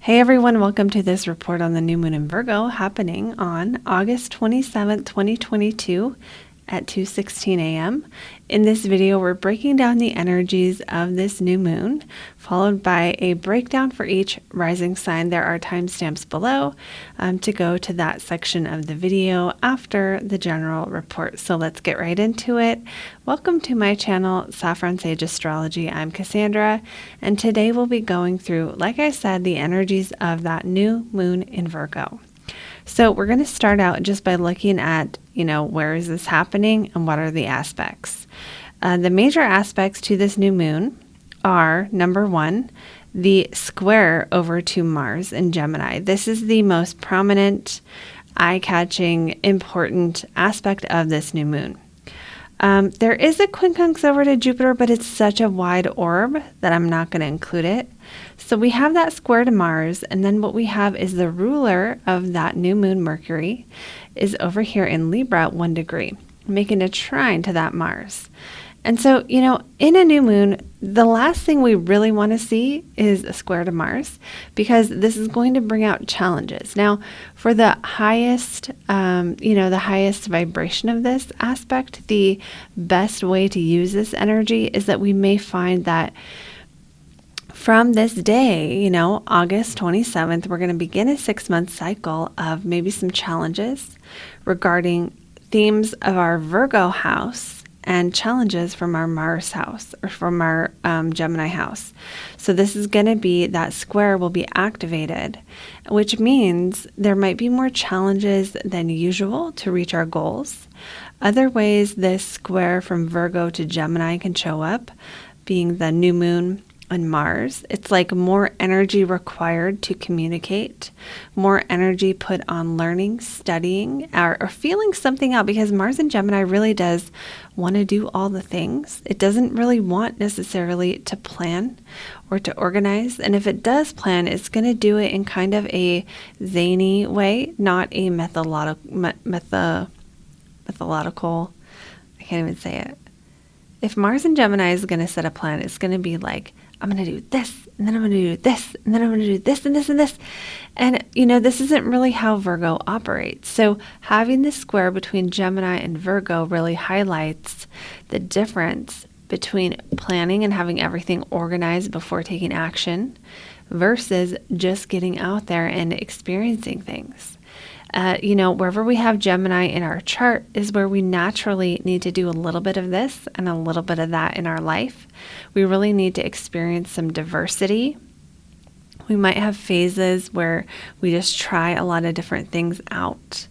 Hey everyone, welcome to this report on the new moon in Virgo happening on August 27th, 2022 at 2:16 a.m. In this video, we're breaking down the energies of this new moon, followed by a breakdown for each rising sign. There are timestamps below to go to that section of the video after the general report. So let's get right into it. Welcome to my channel, SaffronSage Astrology. I'm Cassandra, and today we'll be going through, like I said, the energies of that new moon in Virgo. So we're going to start out just by looking at, where is this happening and what are the aspects? The major aspects to this new moon are, number one, the square over to Mars in Gemini. This is the most prominent, eye-catching, important aspect of this new moon. There is a quincunx over to Jupiter, but it's such a wide orb that I'm not going to include it. So we have that square to Mars, and then what we have is the ruler of that new moon, Mercury, is over here in Libra at 1 degree, making a trine to that Mars. And so, in a new moon, the last thing we really want to see is a square to Mars, because this is going to bring out challenges. Now, for the highest, the highest vibration of this aspect, the best way to use this energy is that we may find that from this day, August 27th, we're going to begin a 6-month cycle of maybe some challenges regarding themes of our Virgo house and challenges from our Mars house or from our Gemini house. So this is going to be, that square will be activated, which means there might be more challenges than usual to reach our goals. Other ways this square from Virgo to Gemini can show up, being the new moon on Mars. It's like more energy required to communicate, more energy put on learning, studying, or feeling something out, because Mars in Gemini really does want to do all the things. It doesn't really want necessarily to plan or to organize. And if it does plan, it's going to do it in kind of a zany way, not a methodological, I can't even say it. If Mars in Gemini is going to set a plan, it's going to be like, I'm going to do this, and then I'm going to do this, and then I'm going to do this, and this, and this. And, this isn't really how Virgo operates. So having this square between Gemini and Virgo really highlights the difference between planning and having everything organized before taking action versus just getting out there and experiencing things. Wherever we have Gemini in our chart is where we naturally need to do a little bit of this and a little bit of that in our life. We really need to experience some diversity. We might have phases where we just try a lot of different things out.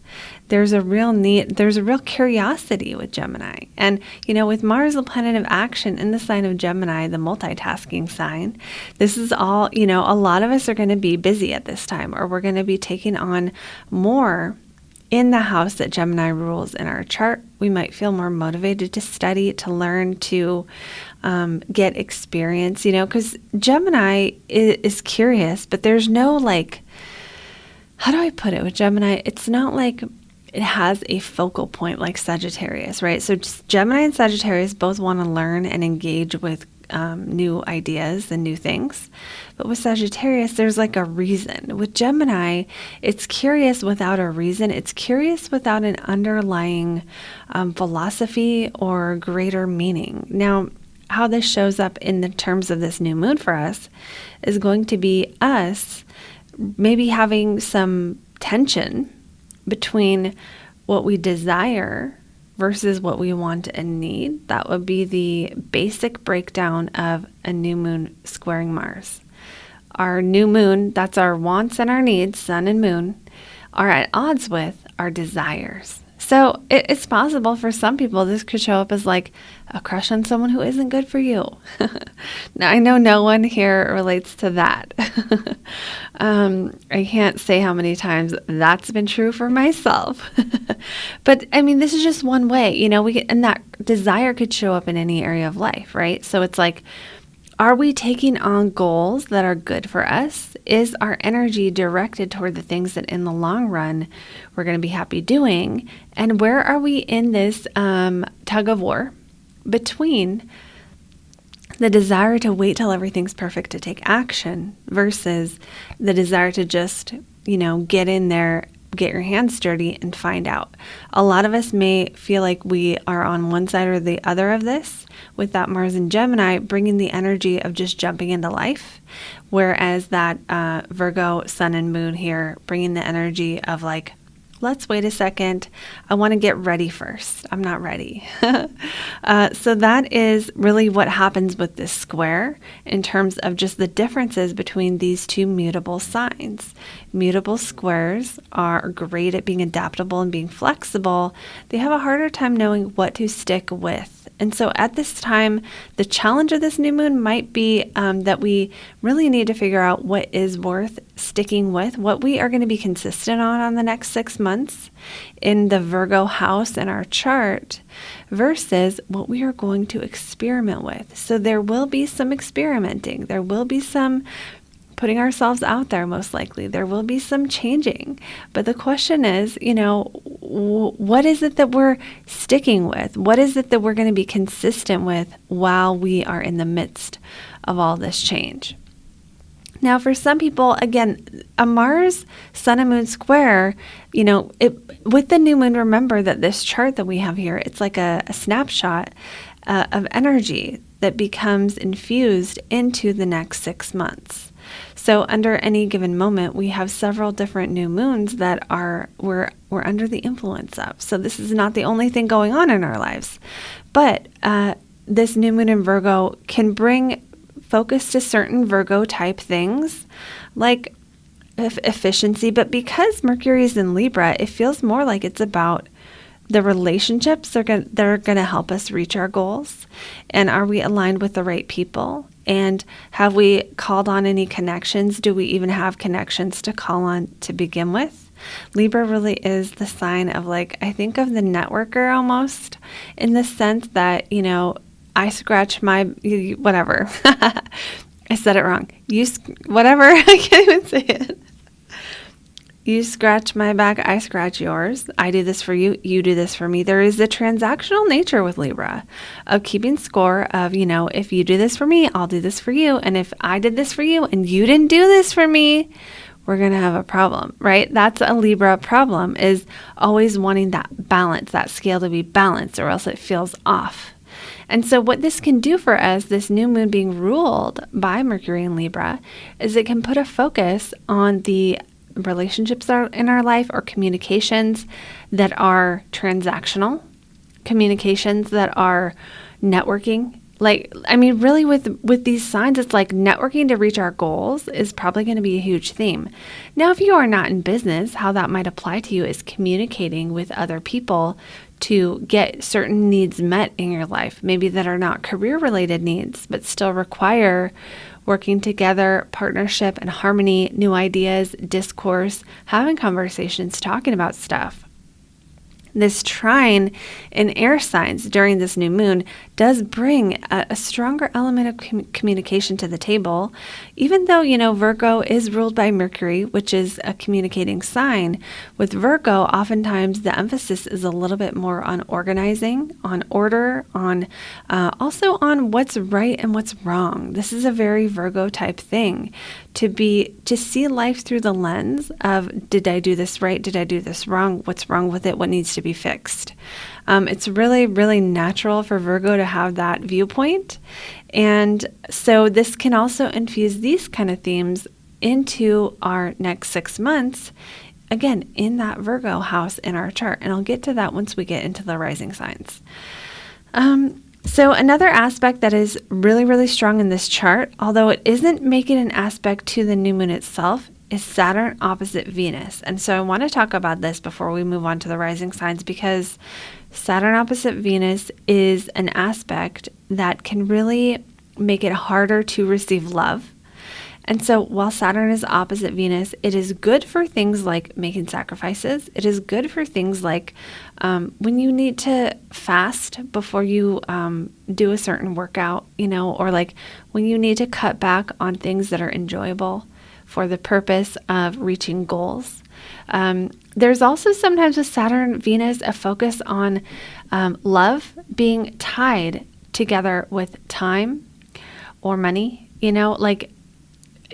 There's a real curiosity with Gemini. And, with Mars, the planet of action, in the sign of Gemini, the multitasking sign, this is all, a lot of us are going to be busy at this time, or we're going to be taking on more in the house that Gemini rules in our chart. We might feel more motivated to study, to learn, to get experience, because Gemini is curious, but there's no how do I put it with Gemini? It's not like it has a focal point like Sagittarius, right? So just Gemini and Sagittarius both want to learn and engage with new ideas and new things. But with Sagittarius, there's like a reason. With Gemini, it's curious without a reason. It's curious without an underlying philosophy or greater meaning. Now, how this shows up in the terms of this new moon for us is going to be us maybe having some tension between what we desire versus what we want and need. That would be the basic breakdown of a new moon squaring Mars. Our new moon, that's our wants and our needs, sun and moon, are at odds with our desires. So it's possible for some people this could show up as like a crush on someone who isn't good for you. Now, I know no one here relates to that. I can't say how many times that's been true for myself. But this is just one way, and that desire could show up in any area of life, right? So it's like, are we taking on goals that are good for us? Is our energy directed toward the things that in the long run we're going to be happy doing? And where are we in this tug of war between the desire to wait till everything's perfect to take action versus the desire to just, get in there, get your hands dirty and find out. A lot of us may feel like we are on one side or the other of this, with that Mars and Gemini bringing the energy of just jumping into life, whereas that Virgo sun and moon here bringing the energy of like, let's wait a second. I want to get ready first. I'm not ready. So that is really what happens with this square in terms of just the differences between these two mutable signs. Mutable squares are great at being adaptable and being flexible. They have a harder time knowing what to stick with. And so at this time, the challenge of this new moon might be that we really need to figure out what is worth sticking with, what we are going to be consistent on the next 6 months in the Virgo house in our chart versus what we are going to experiment with. So there will be some experimenting. There will be some putting ourselves out there, most likely. There will be some changing. But the question is, what is it that we're sticking with? What is it that we're going to be consistent with while we are in the midst of all this change? Now, for some people, again, a Mars, Sun, and Moon square, with the new moon, remember that this chart that we have here, it's like a snapshot of energy that becomes infused into the next 6 months. So under any given moment, we have several different new moons that we're under the influence of. So this is not the only thing going on in our lives. But this new moon in Virgo can bring focus to certain Virgo type things like efficiency. But because Mercury is in Libra, it feels more like it's about the relationships that are going to help us reach our goals. And are we aligned with the right people? And have we called on any connections? Do we even have connections to call on to begin with? Libra really is the sign of I think of the networker almost, in the sense that, I scratch my, whatever. I said it wrong. Whatever. I can't even say it. You scratch my back, I scratch yours. I do this for you, you do this for me. There is a transactional nature with Libra of keeping score of, if you do this for me, I'll do this for you. And if I did this for you and you didn't do this for me, we're going to have a problem, right? That's a Libra problem, is always wanting that balance, that scale to be balanced, or else it feels off. And so what this can do for us, this new moon being ruled by Mercury in Libra, is it can put a focus on the relationships that are in our life, or communications that are transactional, communications that are networking. Really with these signs, it's like networking to reach our goals is probably going to be a huge theme. Now, if you are not in business, how that might apply to you is communicating with other people to get certain needs met in your life, maybe that are not career-related needs, but still require working together, partnership and harmony, new ideas, discourse, having conversations, talking about stuff. This trine in air signs during this new moon does bring a stronger element of communication to the table, even though, Virgo is ruled by Mercury, which is a communicating sign. With Virgo, oftentimes the emphasis is a little bit more on organizing, on order, on also on what's right and what's wrong. This is a very Virgo type thing, to see life through the lens of, did I do this right? Did I do this wrong? What's wrong with it? What needs to be fixed? It's really, really natural for Virgo to have that viewpoint. And so this can also infuse these kind of themes into our next 6 months, again, in that Virgo house in our chart. And I'll get to that once we get into the rising signs. So another aspect that is really, really strong in this chart, although it isn't making an aspect to the new moon itself, is Saturn opposite Venus. And so I want to talk about this before we move on to the rising signs, because Saturn opposite Venus is an aspect that can really make it harder to receive love. And so while Saturn is opposite Venus, it is good for things like making sacrifices. It is good for things like when you need to fast before you do a certain workout, or like when you need to cut back on things that are enjoyable for the purpose of reaching goals. There's also sometimes with Saturn, Venus, a focus on love being tied together with time, or money, like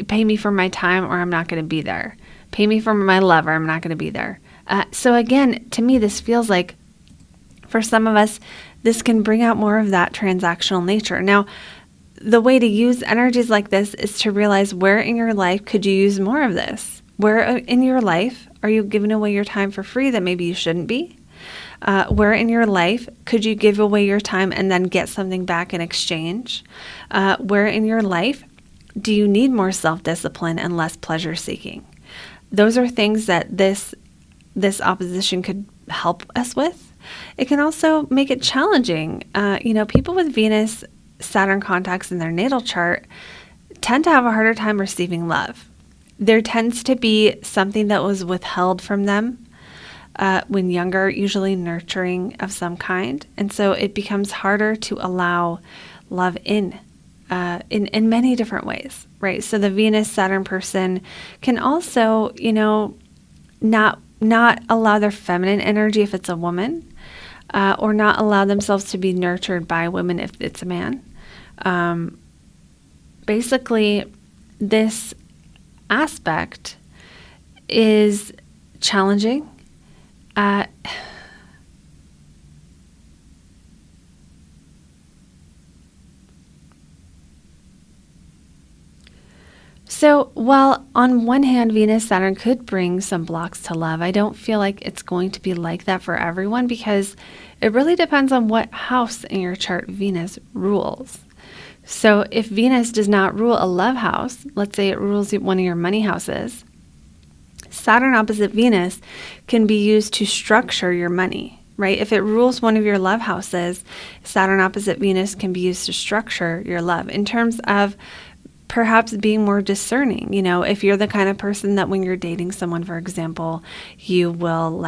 pay me for my time or I'm not going to be there. Pay me for my love or I'm not going to be there. So again, to me, this feels like for some of us, this can bring out more of that transactional nature. Now, the way to use energies like this is to realize where in your life could you use more of this? Where in your life are you giving away your time for free that maybe you shouldn't be? Where in your life could you give away your time and then get something back in exchange? Where in your life do you need more self-discipline and less pleasure seeking? Those are things that this opposition could help us with. It can also make it challenging. People with Venus Saturn contacts in their natal chart tend to have a harder time receiving love. There tends to be something that was withheld from them when younger, usually nurturing of some kind. And so it becomes harder to allow love in many different ways, right? So the Venus Saturn person can also, not allow their feminine energy if it's a woman, or not allow themselves to be nurtured by women if it's a man. Basically, this aspect is challenging. So while on one hand, Venus Saturn could bring some blocks to love, I don't feel like it's going to be like that for everyone because it really depends on what house in your chart Venus rules. So if Venus does not rule a love house, let's say it rules one of your money houses, Saturn opposite Venus can be used to structure your money, right? If it rules one of your love houses, Saturn opposite Venus can be used to structure your love in terms of perhaps being more discerning. If you're the kind of person that when you're dating someone, for example, you will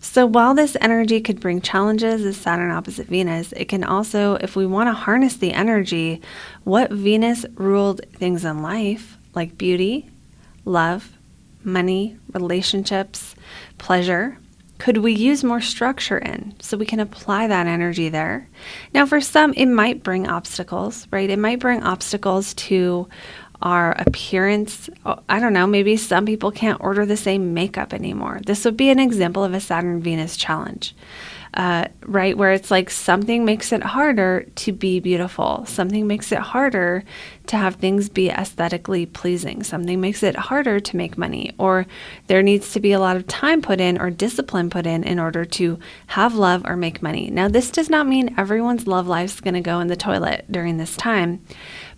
So while this energy could bring challenges as Saturn opposite Venus, it can also, if we want to harness the energy, what Venus ruled things in life, like beauty, love, money, relationships, pleasure, could we use more structure in so we can apply that energy there? Now, for some, it might bring obstacles, right? It might bring obstacles to our appearance. I don't know, maybe some people can't order the same makeup anymore. This would be an example of a Saturn-Venus challenge, right? Where it's like something makes it harder to be beautiful. Something makes it harder to have things be aesthetically pleasing. Something makes it harder to make money, or there needs to be a lot of time put in or discipline put in order to have love or make money. Now, this does not mean everyone's love life is going to go in the toilet during this time,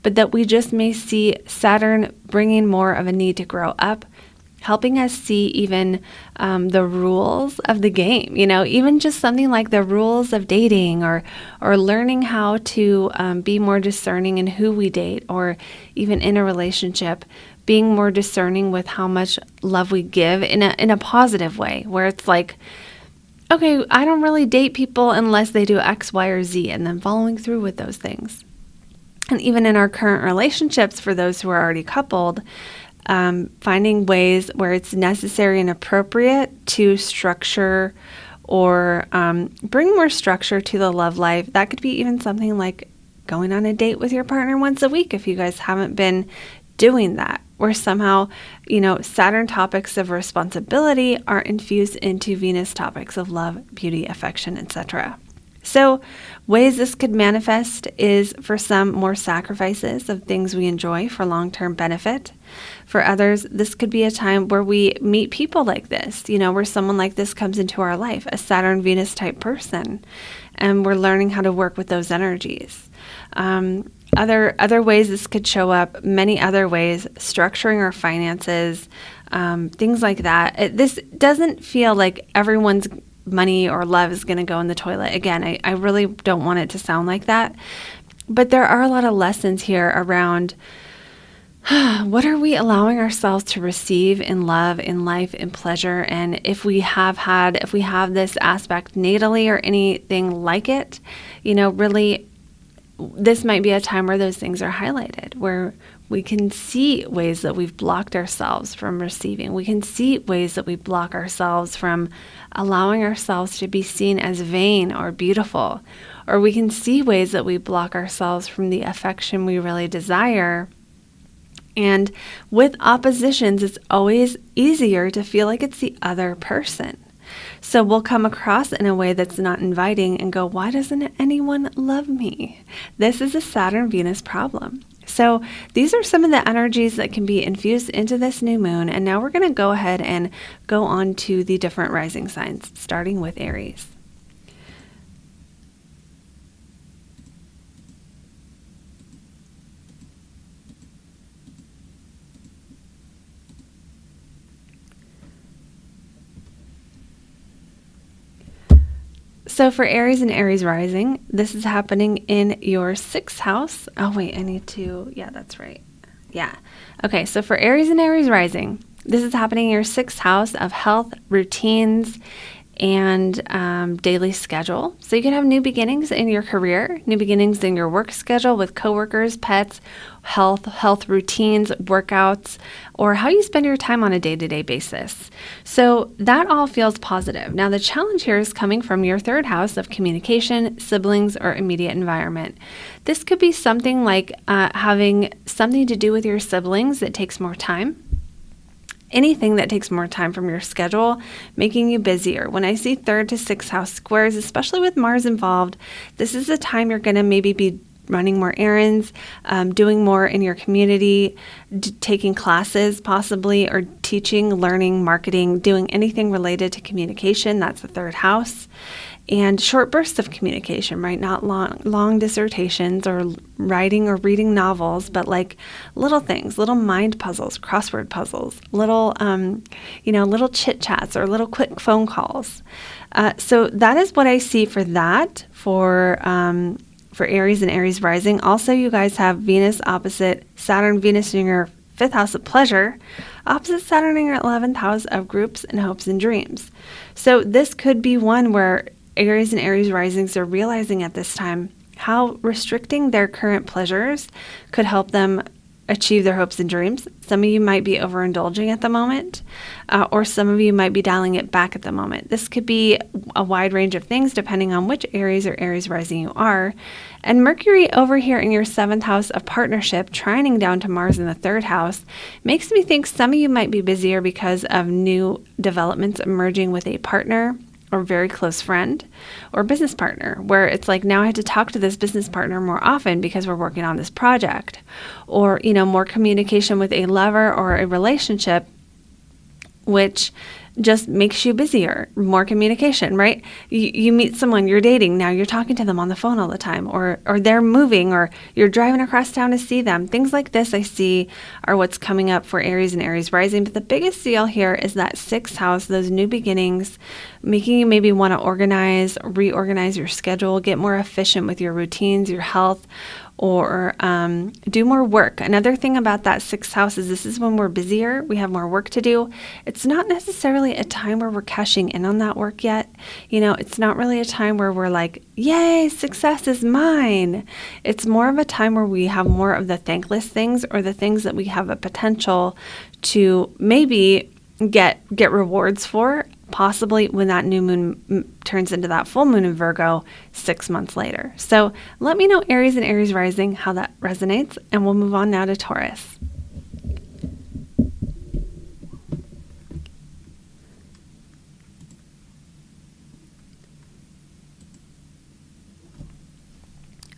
but that we just may see Saturn bringing more of a need to grow up, helping us see even the rules of the game, even just something like the rules of dating or learning how to be more discerning in who we date, or even in a relationship, being more discerning with how much love we give in a positive way, where it's like, okay, I don't really date people unless they do X, Y, or Z, and then following through with those things. And even in our current relationships, for those who are already coupled, finding ways where it's necessary and appropriate to structure or bring more structure to the love life. That could be even something like going on a date with your partner once a week if you guys haven't been doing that, where somehow, Saturn topics of responsibility are infused into Venus topics of love, beauty, affection, etc. So ways this could manifest is for some more sacrifices of things we enjoy for long-term benefit. For others, this could be a time where we meet people like this, where someone like this comes into our life, a Saturn-Venus type person, and we're learning how to work with those energies. Other ways this could show up, many other ways, structuring our finances, things like that. This doesn't feel like everyone's money or love is going to go in the toilet. Again, I really don't want it to sound like that. But there are a lot of lessons here around what are we allowing ourselves to receive in love, in life, in pleasure? And if we have this aspect natally or anything like it, really this might be a time where those things are highlighted, where we can see ways that we've blocked ourselves from receiving. We can see ways that we block ourselves from allowing ourselves to be seen as vain or beautiful. Or we can see ways that we block ourselves from the affection we really desire. And with oppositions, it's always easier to feel like it's the other person. So we'll come across in a way that's not inviting and go, why doesn't anyone love me? This is a Saturn-Venus problem. So these are some of the energies that can be infused into this new moon. And now we're going to go ahead and go on to the different rising signs, starting with Aries. So for Aries and Aries rising, this is happening in your 6th house. Oh, wait, yeah, that's right. Yeah. Okay, so for Aries and Aries rising, this is happening in your 6th house of health, routines, and daily schedule. So you can have new beginnings in your career, new beginnings in your work schedule with coworkers, pets, health routines, workouts, or how you spend your time on a day-to-day basis. So that all feels positive. Now the challenge here is coming from your 3rd house of communication, siblings, or immediate environment. This could be something like having something to do with your siblings that takes more time. Anything that takes more time from your schedule, making you busier. When I see 3rd to 6th house squares, especially with Mars involved, this is the time you're going to maybe be running more errands, doing more in your community, taking classes possibly, or teaching, learning, marketing, doing anything related to communication. That's the 3rd house. And short bursts of communication, right? Not long dissertations or writing or reading novels, but like little things, little mind puzzles, crossword puzzles, little, little chit chats or little quick phone calls. So that is what I see for that for Aries and Aries rising. Also, you guys have Venus opposite Saturn, Venus in your 5th house of pleasure, opposite Saturn in your 11th house of groups and hopes and dreams. So this could be one where Aries and Aries risings are realizing at this time how restricting their current pleasures could help them achieve their hopes and dreams. Some of you might be overindulging at the moment, or some of you might be dialing it back at the moment. This could be a wide range of things depending on which Aries or Aries rising you are. And Mercury over here in your 7th house of partnership, trining down to Mars in the 3rd house, makes me think some of you might be busier because of new developments emerging with a partner or very close friend or business partner, where it's like, now I have to talk to this business partner more often because we're working on this project, or, more communication with a lover or a relationship, which just makes you busier, more communication, right? You meet someone, you're dating, now you're talking to them on the phone all the time, or they're moving, or you're driving across town to see them. Things like this I see are what's coming up for Aries and Aries rising. But the biggest deal here is that 6th house, those new beginnings, making you maybe want to reorganize your schedule, get more efficient with your routines, your health, or do more work. Another thing about that 6th house is this is when we're busier, we have more work to do. It's not necessarily a time where we're cashing in on that work yet. It's not really a time where we're like, yay, success is mine. It's more of a time where we have more of the thankless things, or the things that we have a potential to maybe get rewards for, possibly when that new moon turns into that full moon in Virgo 6 months later. So let me know, Aries and Aries rising, how that resonates, and we'll move on now to Taurus.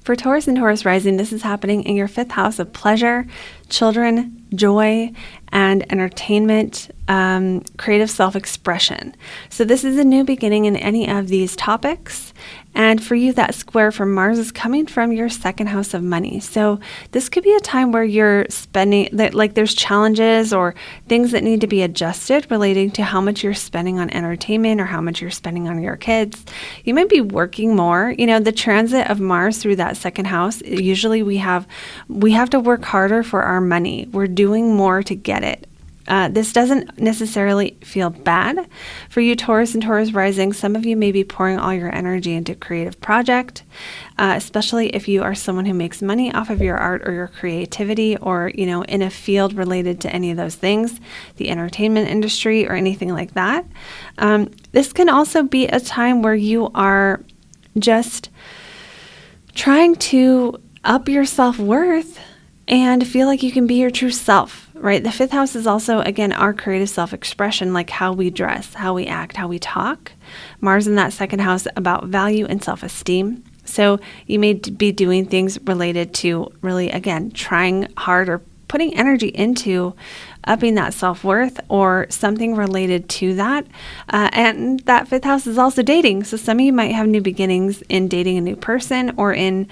For Taurus and Taurus rising, this is happening in your 5th house of pleasure, children, joy, and entertainment, creative self-expression. So this is a new beginning in any of these topics. And for you, that square from Mars is coming from your 2nd house of money. So this could be a time where you're spending, like there's challenges or things that need to be adjusted relating to how much you're spending on entertainment or how much you're spending on your kids. You might be working more. The transit of Mars through that 2nd house, usually we have to work harder for our money. We're doing more to get it. This doesn't necessarily feel bad for you, Taurus and Taurus rising. Some of you may be pouring all your energy into a creative project, especially if you are someone who makes money off of your art or your creativity, or, in a field related to any of those things, the entertainment industry or anything like that. This can also be a time where you are just trying to up your self-worth and feel like you can be your true self, right? The 5th house is also, again, our creative self-expression, like how we dress, how we act, how we talk. Mars in that 2nd house about value and self-esteem. So you may be doing things related to really, again, trying hard or putting energy into upping that self-worth or something related to that. And that 5th house is also dating. So some of you might have new beginnings in dating a new person, or in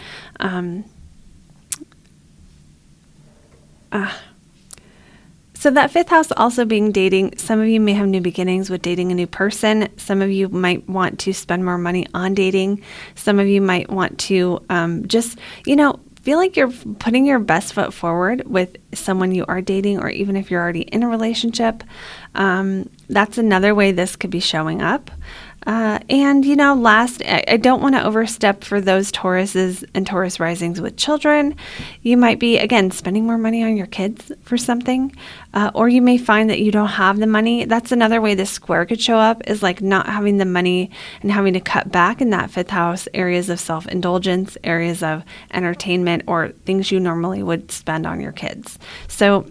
so that 5th house also being dating. Some of you may have new beginnings with dating a new person. Some of you might want to spend more money on dating. Some of you might want to just, feel like you're putting your best foot forward with someone you are dating, or even if you're already in a relationship. That's another way this could be showing up. And last, I don't want to overstep for those Tauruses and Taurus risings with children. You might be, again, spending more money on your kids for something, or you may find that you don't have the money. That's another way this square could show up, is like not having the money and having to cut back in that 5th house, areas of self-indulgence, areas of entertainment, or things you normally would spend on your kids. So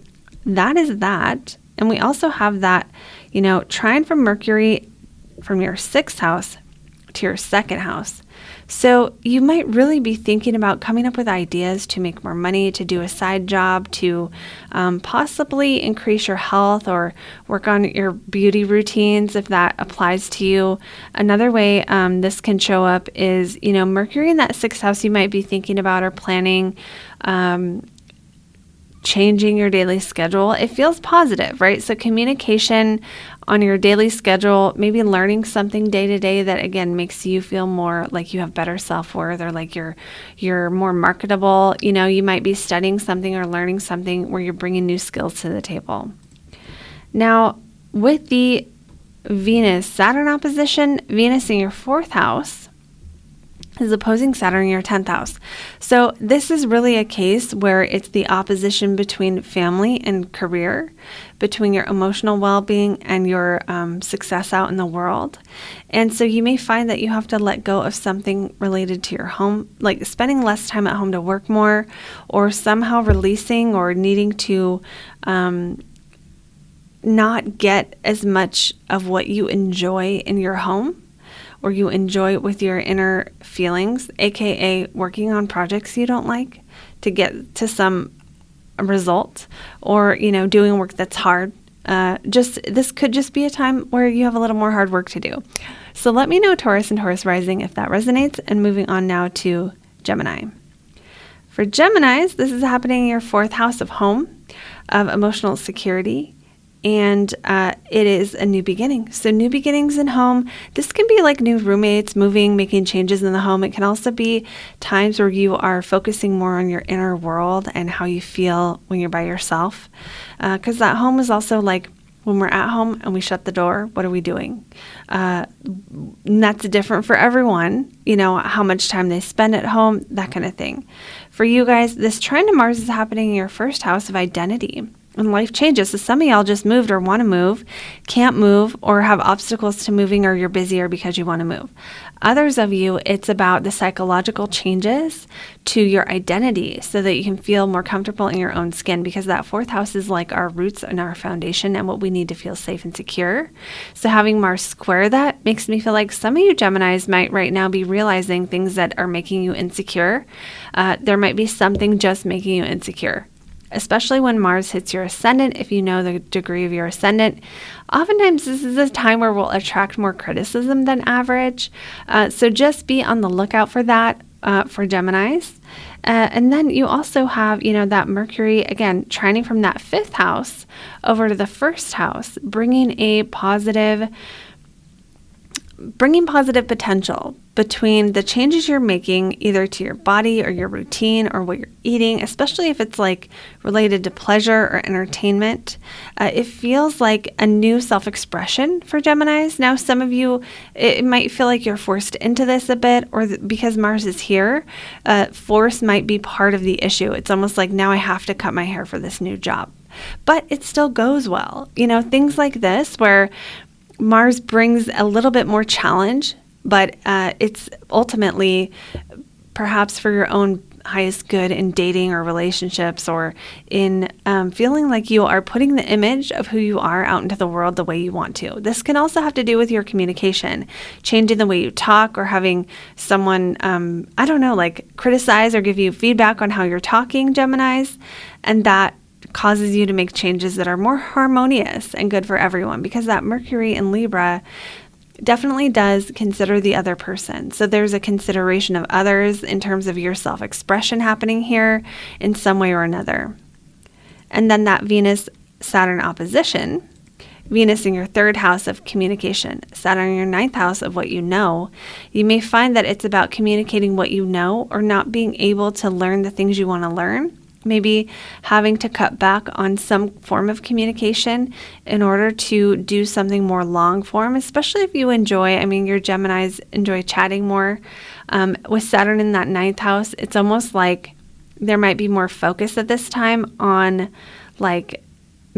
that is that. And we also have that, trine from Mercury from your 6th house to your 2nd house. So you might really be thinking about coming up with ideas to make more money, to do a side job, to possibly increase your health or work on your beauty routines, if that applies to you. Another way this can show up is, Mercury in that 6th house, you might be thinking about or planning changing your daily schedule. It feels positive, right? So communication on your daily schedule, maybe learning something day to day that, again, makes you feel more like you have better self-worth, or like you're more marketable. You might be studying something or learning something where you're bringing new skills to the table. Now, with the Venus-Saturn opposition, Venus in your 4th house is opposing Saturn in your 10th house. So this is really a case where it's the opposition between family and career, between your emotional well-being and your success out in the world. And so you may find that you have to let go of something related to your home, like spending less time at home to work more, or somehow releasing or needing to not get as much of what you enjoy in your home, or you enjoy with your inner feelings, aka working on projects you don't like to get to some result, or doing work that's hard. This could just be a time where you have a little more hard work to do. So let me know, Taurus and Taurus rising, if that resonates. And moving on now to Gemini. For Geminis, this is happening in your 4th house of home, of emotional security. And it is a new beginning. So new beginnings in home. This can be like new roommates, moving, making changes in the home. It can also be times where you are focusing more on your inner world and how you feel when you're by yourself. Because that home is also like when we're at home and we shut the door, what are we doing? And that's different for everyone, how much time they spend at home, that kind of thing. For you guys, this trine to Mars is happening in your 1st house of identity. And life changes. So some of y'all just moved or want to move, can't move, or have obstacles to moving, or you're busier because you want to move. Others of you, it's about the psychological changes to your identity so that you can feel more comfortable in your own skin, because that 4th house is like our roots and our foundation and what we need to feel safe and secure. So having Mars square that makes me feel like some of you Geminis might right now be realizing things that are making you insecure. There might be something just making you insecure. Especially when Mars hits your ascendant, if you know the degree of your ascendant. Oftentimes, this is a time where we'll attract more criticism than average. So just be on the lookout for that for Geminis. And then you also have, that Mercury, again, trining from that 5th house over to the 1st house, bringing a positive bringing positive potential between the changes you're making either to your body or your routine or what you're eating, especially if it's like related to pleasure or entertainment. It feels like a new self-expression for Geminis. Now, some of you, it might feel like you're forced into this a bit, or because Mars is here, force might be part of the issue. It's almost like now I have to cut my hair for this new job, but it still goes well. Things like this where Mars brings a little bit more challenge, but it's ultimately perhaps for your own highest good in dating or relationships, or in feeling like you are putting the image of who you are out into the world the way you want to. This can also have to do with your communication, changing the way you talk, or having someone, criticize or give you feedback on how you're talking, Geminis, and that causes you to make changes that are more harmonious and good for everyone, because that Mercury in Libra definitely does consider the other person. So there's a consideration of others in terms of your self-expression happening here in some way or another. And then that Venus-Saturn opposition, Venus in your third house of communication, Saturn in your ninth house of what you know, you may find that it's about communicating what you know or not being able to learn the things you want to learn. Maybe having to cut back on some form of communication in order to do something more long form, especially if you enjoy, your Geminis enjoy chatting more. With Saturn in that ninth house, it's almost like there might be more focus at this time on like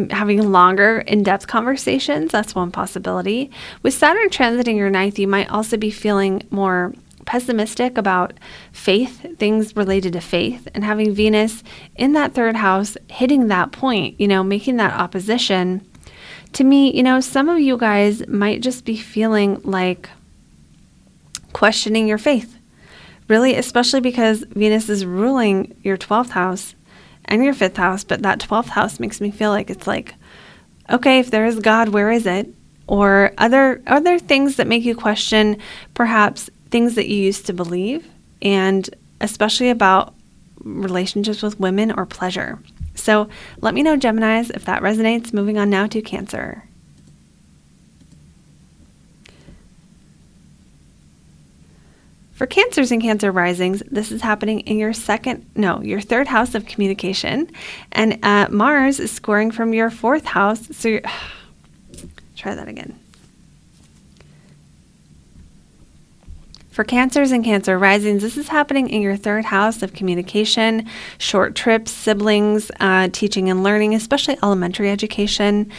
having longer in-depth conversations. That's one possibility. With Saturn transiting your ninth, you might also be feeling more pessimistic about faith, things related to faith, and having Venus in that third house hitting that point, making that opposition. To me, some of you guys might just be feeling like questioning your faith, really, especially because Venus is ruling your 12th house and your 5th house, but that 12th house makes me feel like it's like, okay, if there is God, where is it? Or other things that make you question perhaps things that you used to believe, and especially about relationships with women or pleasure. So let me know, Geminis, if that resonates. Moving on now to Cancer. For Cancers and Cancer risings, this is happening in your your third house of communication, and Mars is scoring from your 4th house. So try that again. For Cancers and Cancer risings, this is happening in your 3rd house of communication, short trips, siblings, teaching and learning, especially elementary education,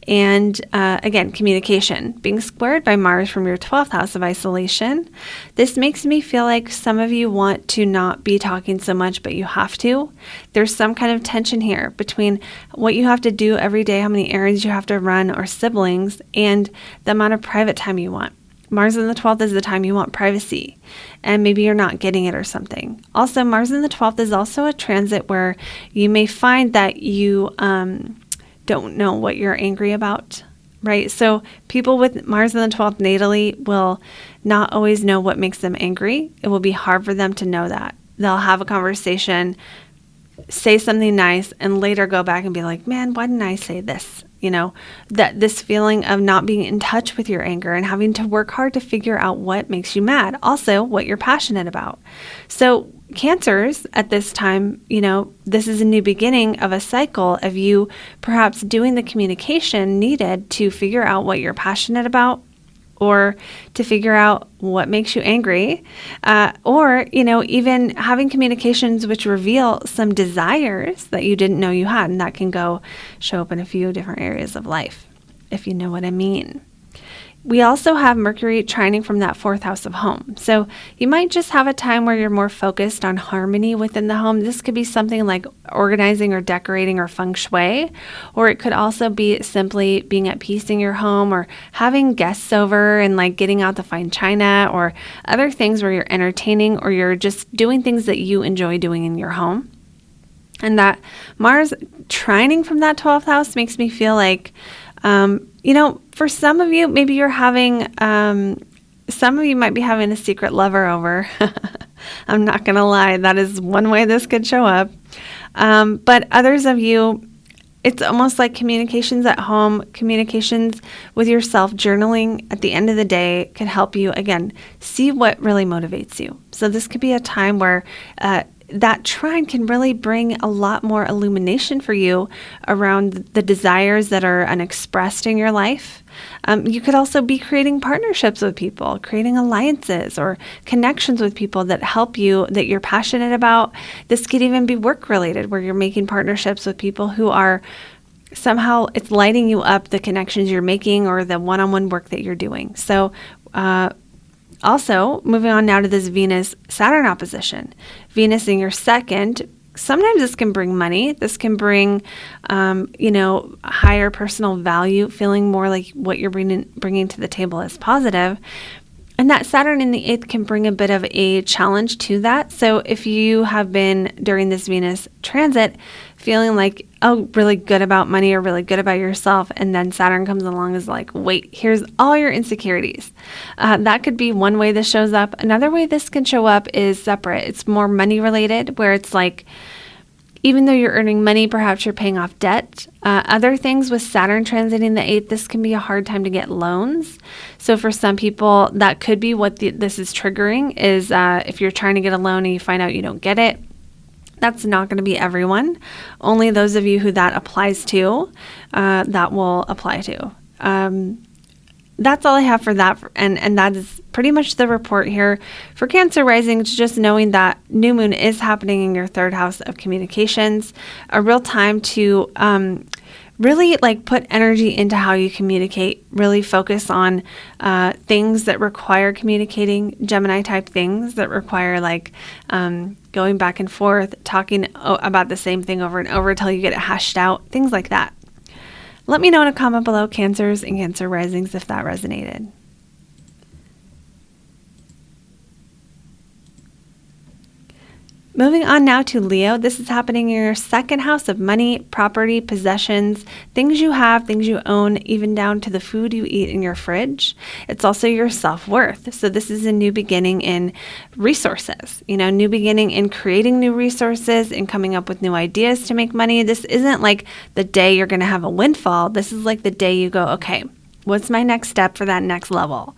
and again, communication, being squared by Mars from your 12th house of isolation. This makes me feel like some of you want to not be talking so much, but you have to. There's some kind of tension here between what you have to do every day, how many errands you have to run, or siblings, and the amount of private time you want. Mars in the 12th is the time you want privacy, and maybe you're not getting it or something. Also, Mars in the 12th is also a transit where you may find that you don't know what you're angry about, right? So people with Mars in the 12th natally will not always know what makes them angry. It will be hard for them to know that. They'll have a conversation, say something nice, and later go back and be like, man, why didn't I say this? That this feeling of not being in touch with your anger and having to work hard to figure out what makes you mad. Also, what you're passionate about. So Cancers at this time, this is a new beginning of a cycle of you perhaps doing the communication needed to figure out what you're passionate about, or to figure out what makes you angry, or, even having communications which reveal some desires that you didn't know you had, and that can show up in a few different areas of life, if you know what I mean. We also have Mercury trining from that 4th house of home. So you might just have a time where you're more focused on harmony within the home. This could be something like organizing or decorating or feng shui, or it could also be simply being at peace in your home, or having guests over and like getting out the fine china, or other things where you're entertaining, or you're just doing things that you enjoy doing in your home. And that Mars trining from that 12th house makes me feel like, for some of you, maybe you're having, some of you might be having a secret lover over. I'm not going to lie. That is one way this could show up. But others of you, It's almost like communications at home, communications with yourself, journaling at the end of the day can help you, again, see what really motivates you. So this could be a time where that trine can really bring a lot more illumination for you around the desires that are unexpressed in your life. You could also be creating partnerships with people, creating alliances or connections with people that help you, that you're passionate about. This could even be work related, where you're making partnerships with people who are somehow, it's lighting you up, the connections you're making or the one-on-one work that you're doing. So, also, moving on now to this Venus-Saturn opposition. Venus in your second, sometimes this can bring money. This can bring, higher personal value, feeling more like what you're bringing to the table is positive. And that Saturn in the 8th can bring a bit of a challenge to that. So if you have been, during this Venus transit, feeling like, oh, really good about money or really good about yourself, and then Saturn comes along and is like, wait, here's all your insecurities. That could be one way this shows up. Another way this can show up is separate. It's more money related, where it's like, even though you're earning money, perhaps you're paying off debt. Other things with Saturn transiting the 8th, this can be a hard time to get loans. So for some people, that could be what this is triggering, is if you're trying to get a loan and you find out you don't get it. That's not going to be everyone. Only those of you who that applies to, that will apply to. That's all I have for that. And that is pretty much the report here for Cancer rising. It's just knowing that new moon is happening in your third house of communications, a real time to really put energy into how you communicate, really focus on things that require communicating, Gemini type things that require going back and forth, talking about the same thing over and over until you get it hashed out, things like that. Let me know in a comment below, Cancers and Cancer risings, if that resonated. Moving on now to Leo. This is happening in your second house of money, property, possessions, things you have, things you own, even down to the food you eat in your fridge. It's also your self-worth. So this is a new beginning in resources, new beginning in creating new resources and coming up with new ideas to make money. This isn't like the day you're going to have a windfall. This is like the day you go, okay, what's my next step for that next level?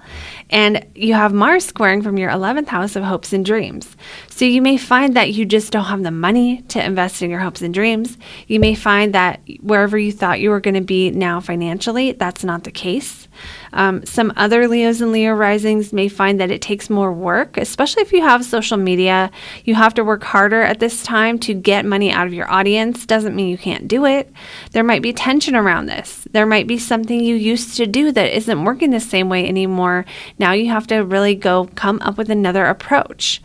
And you have Mars squaring from your 11th house of hopes and dreams. So you may find that you just don't have the money to invest in your hopes and dreams. You may find that wherever you thought you were going to be now financially, that's not the case. Some other Leos and Leo risings may find that it takes more work, especially if you have social media. You have to work harder at this time to get money out of your audience. Doesn't mean you can't do it. There might be tension around this. There might be something you used to do that isn't working the same way anymore. Now you have to really come up with another approach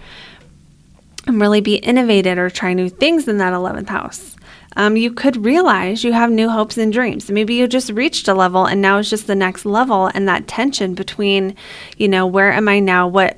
and really be innovative or try new things in that 11th house. You could realize you have new hopes and dreams. Maybe you just reached a level and now it's just the next level, and that tension between, where am I now? What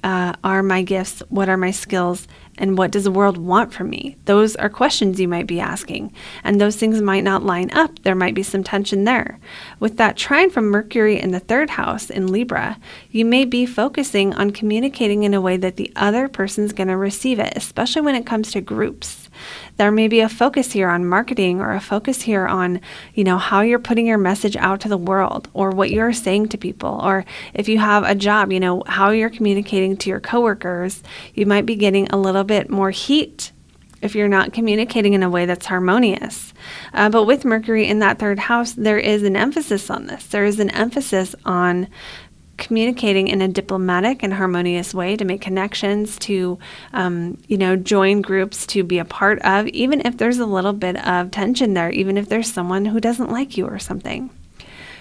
are my gifts? What are my skills? And what does the world want from me? Those are questions you might be asking, and those things might not line up. There might be some tension there. With that trine from Mercury in the third house in Libra, you may be focusing on communicating in a way that the other person's going to receive it, especially when it comes to groups. There may be a focus here on marketing, or a focus here on, how you're putting your message out to the world, or what you're saying to people, or if you have a job, how you're communicating to your coworkers. You might be getting a little bit more heat if you're not communicating in a way that's harmonious. But with Mercury in that third house, there is an emphasis on this. There is an emphasis on communicating in a diplomatic and harmonious way, to make connections, to, join groups, to be a part of, even if there's a little bit of tension there, even if there's someone who doesn't like you or something.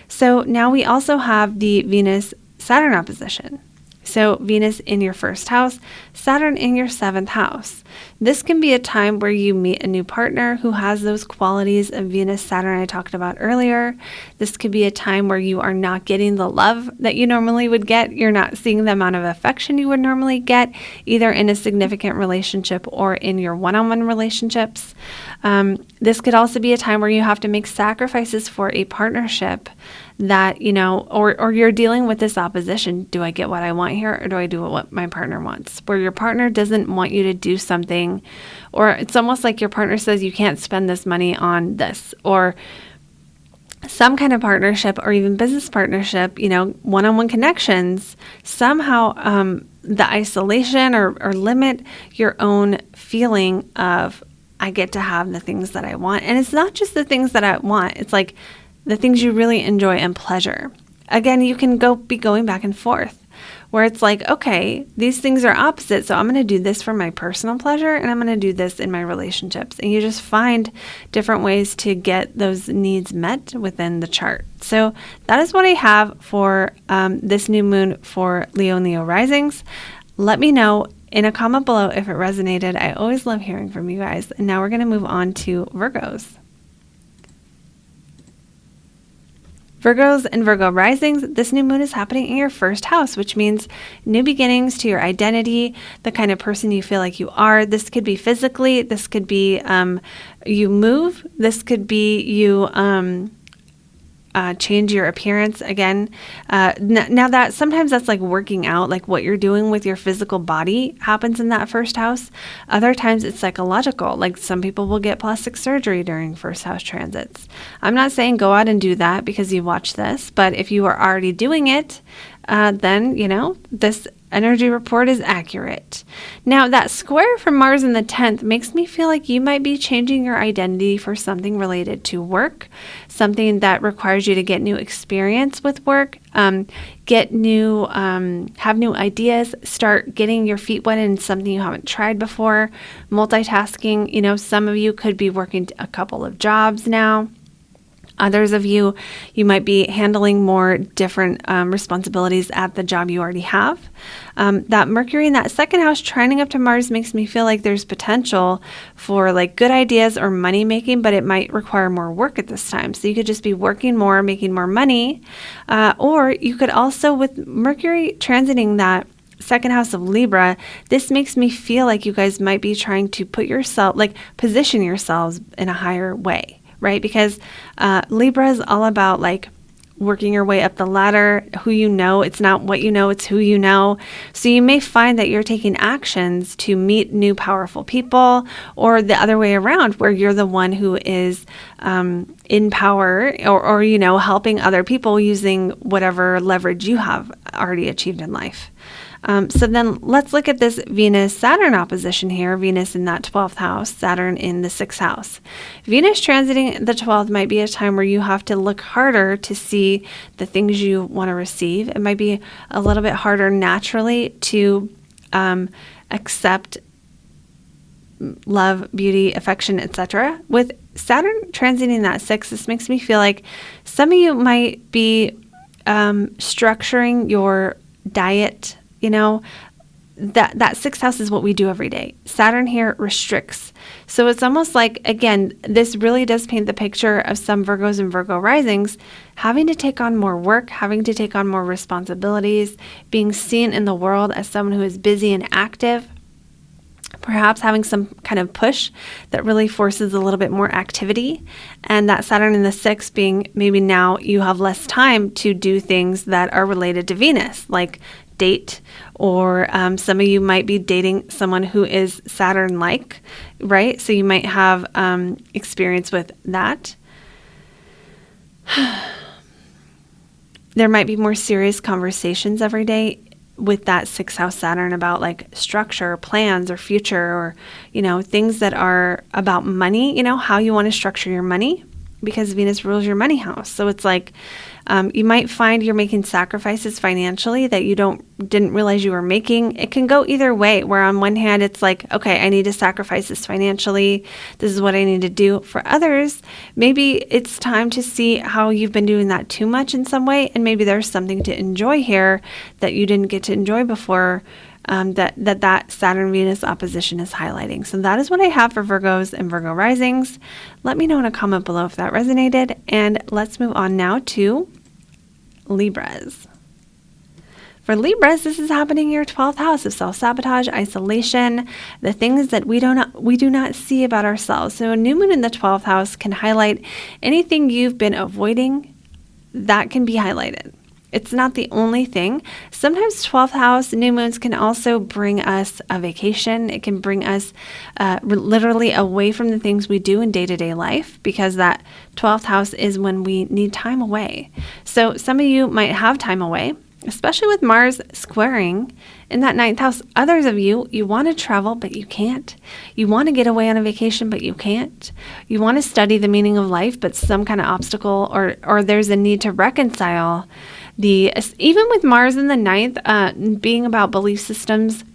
So now we also have the Venus-Saturn opposition. So Venus in your first house, Saturn in your 7th house. This can be a time where you meet a new partner who has those qualities of Venus-Saturn I talked about earlier. This could be a time where you are not getting the love that you normally would get. You're not seeing the amount of affection you would normally get, either in a significant relationship or in your one-on-one relationships. This could also be a time where you have to make sacrifices for a partnership that, or you're dealing with this opposition. Do I get what I want here, or do I do what my partner wants? Where your partner doesn't want you to do something, or it's almost like your partner says you can't spend this money on this, or some kind of partnership or even business partnership, one-on-one connections, somehow the isolation or limit your own feeling of, I get to have the things that I want. And it's not just the things that I want. It's like the things you really enjoy and pleasure. Again, you can be going back and forth where it's like, okay, these things are opposite. So I'm going to do this for my personal pleasure and I'm going to do this in my relationships. And you just find different ways to get those needs met within the chart. So that is what I have for this new moon for Leo and Leo risings. Let me know in a comment below if it resonated. I always love hearing from you guys. And now we're going to move on to Virgos. Virgos and Virgo risings, this new moon is happening in your first house, which means new beginnings to your identity, the kind of person you feel like you are. This could be physically, this could be you move, this could be you change your appearance again. Now that sometimes that's like working out, like what you're doing with your physical body happens in that first house. Other times it's psychological, like some people will get plastic surgery during first house transits. I'm not saying go out and do that because you watch this, but if you are already doing it, then, this energy report is accurate. Now, that square from Mars in the 10th makes me feel like you might be changing your identity for something related to work, something that requires you to get new experience with work, have new ideas, start getting your feet wet in something you haven't tried before, multitasking. Some of you could be working a couple of jobs now. Others of you might be handling more different responsibilities at the job you already have. That Mercury in that second house trining up to Mars makes me feel like there's potential for like good ideas or money making, but it might require more work at this time. So you could just be working more, making more money. Or you could also, with Mercury transiting that second house of Libra, this makes me feel like you guys might be trying to position yourselves in a higher way. Right? Because Libra is all about like working your way up the ladder, who you know. It's not what you know, it's who you know. So you may find that you're taking actions to meet new powerful people, or the other way around, where you're the one who is in power or helping other people using whatever leverage you have already achieved in life. So then let's look at this Venus-Saturn opposition here. Venus in that 12th house, Saturn in the 6th house. Venus transiting the 12th might be a time where you have to look harder to see the things you want to receive. It might be a little bit harder naturally to accept love, beauty, affection, etc. With Saturn transiting that 6th, this makes me feel like some of you might be structuring your diet. That 6th house is what we do every day. Saturn here restricts. So it's almost like, again, this really does paint the picture of some Virgos and Virgo risings having to take on more work, having to take on more responsibilities, being seen in the world as someone who is busy and active, perhaps having some kind of push that really forces a little bit more activity. And that Saturn in the 6th being maybe now you have less time to do things that are related to Venus, like date, or some of you might be dating someone who is Saturn-like, right? So you might have experience with that. There might be more serious conversations every day with that 6th house Saturn about like structure, plans, or future, or, things that are about money, how you want to structure your money, because Venus rules your money house. So it's like you might find you're making sacrifices financially that you didn't realize you were making. It can go either way, where on one hand it's like, okay, I need to sacrifice this financially. This is what I need to do. For others, maybe it's time to see how you've been doing that too much in some way, and maybe there's something to enjoy here that you didn't get to enjoy before. That Saturn-Venus opposition is highlighting. So that is what I have for Virgos and Virgo risings. Let me know in a comment below if that resonated. And let's move on now to Libras. For Libras, this is happening in your 12th house of self-sabotage, isolation, the things that we do not see about ourselves. So a new moon in the 12th house can highlight anything you've been avoiding that can be highlighted. It's not the only thing. Sometimes 12th house new moons can also bring us a vacation. It can bring us literally away from the things we do in day-to-day life, because that 12th house is when we need time away. So some of you might have time away, especially with Mars squaring in that 9th house. Others of you want to travel, but you can't. You want to get away on a vacation, but you can't. You want to study the meaning of life, but some kind of obstacle or there's a need to reconcile even with Mars in the 9th, being about belief systems.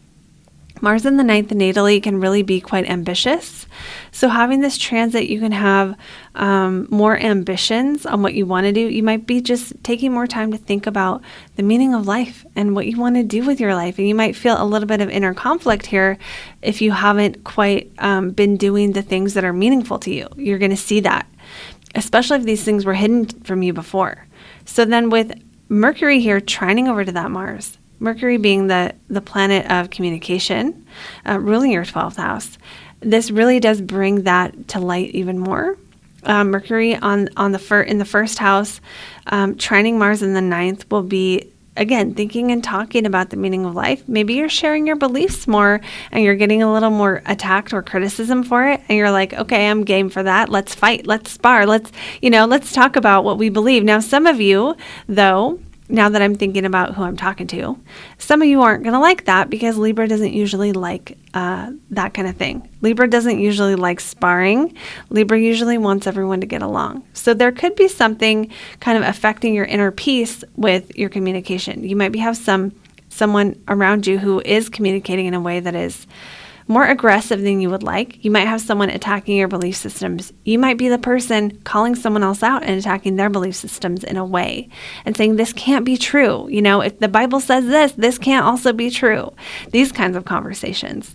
Mars in the 9th natally can really be quite ambitious. So having this transit, you can have more ambitions on what you want to do. You might be just taking more time to think about the meaning of life and what you want to do with your life. And you might feel a little bit of inner conflict here if you haven't quite been doing the things that are meaningful to you. You're going to see that, especially if these things were hidden from you before. So then with Mercury here trining over to that Mars, Mercury being the planet of communication, ruling your 12th house, this really does bring that to light even more. Mercury in the first house, trining Mars in the 9th will be, again, thinking and talking about the meaning of life. Maybe you're sharing your beliefs more and you're getting a little more attacked or criticism for it. And you're like, okay, I'm game for that. Let's fight. Let's spar. Let's talk about what we believe. Now, some of you, though, now that I'm thinking about who I'm talking to, some of you aren't going to like that, because Libra doesn't usually like that kind of thing. Libra doesn't usually like sparring. Libra usually wants everyone to get along. So there could be something kind of affecting your inner peace with your communication. You might have someone around you who is communicating in a way that is more aggressive than you would like. You might have someone attacking your belief systems. You might be the person calling someone else out and attacking their belief systems in a way and saying, this can't be true. If the Bible says this can't also be true. These kinds of conversations.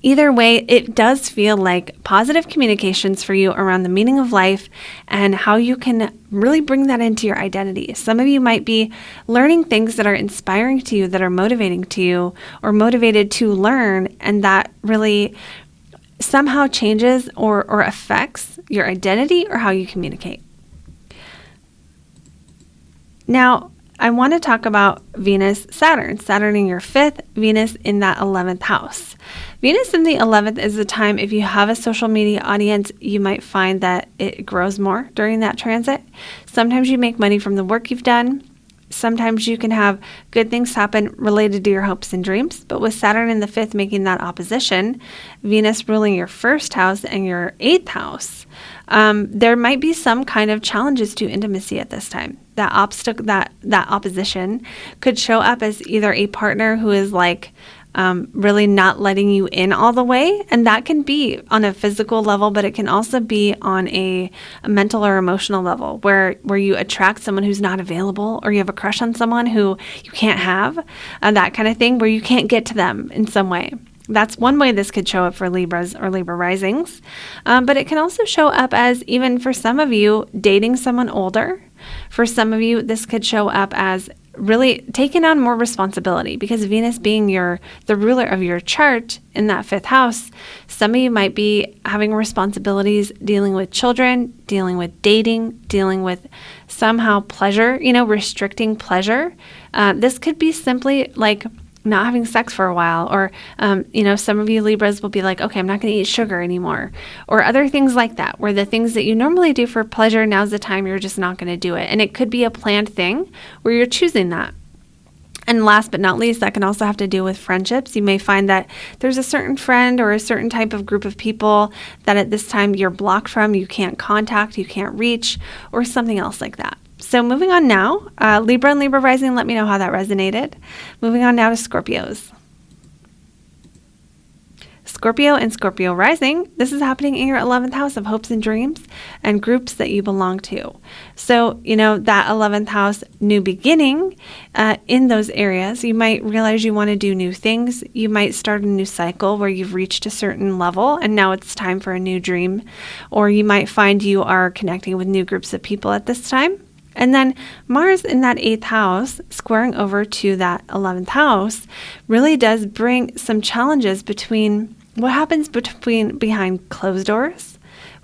Either way, it does feel like positive communications for you around the meaning of life and how you can really bring that into your identity. Some of you might be learning things that are inspiring to you, that are motivating to you, or motivated to learn, and that really somehow changes or affects your identity or how you communicate. Now, I want to talk about Venus, Saturn in your 5th, Venus in that 11th house. Venus in the 11th is the time, if you have a social media audience, you might find that it grows more during that transit. Sometimes you make money from the work you've done. Sometimes you can have good things happen related to your hopes and dreams. But with Saturn in the 5th making that opposition, Venus ruling your 1st house and your 8th house, there might be some kind of challenges to intimacy at this time. That opposition could show up as either a partner who is really not letting you in all the way. And that can be on a physical level, but it can also be on a mental or emotional level where you attract someone who's not available, or you have a crush on someone who you can't have, that kind of thing, where you can't get to them in some way. That's one way this could show up for Libras or Libra risings. But it can also show up as, even for some of you, dating someone older. For some of you, this could show up as really taking on more responsibility, because Venus being the ruler of your chart in that 5th house, some of you might be having responsibilities dealing with children, dealing with dating, dealing with somehow pleasure, restricting pleasure. This could be simply like not having sex for a while, or, some of you Libras will be like, okay, I'm not going to eat sugar anymore, or other things like that, where the things that you normally do for pleasure, now's the time you're just not going to do it. And it could be a planned thing where you're choosing that. And last but not least, that can also have to do with friendships. You may find that there's a certain friend or a certain type of group of people that at this time you're blocked from, you can't contact, you can't reach, or something else like that. So moving on now, Libra and Libra rising, let me know how that resonated. Moving on now to Scorpios. Scorpio and Scorpio rising, this is happening in your 11th house of hopes and dreams and groups that you belong to. So, that 11th house, new beginning in those areas, you might realize you want to do new things. You might start a new cycle where you've reached a certain level and now it's time for a new dream. Or you might find you are connecting with new groups of people at this time. And then Mars in that 8th house, squaring over to that 11th house, really does bring some challenges between what happens behind closed doors,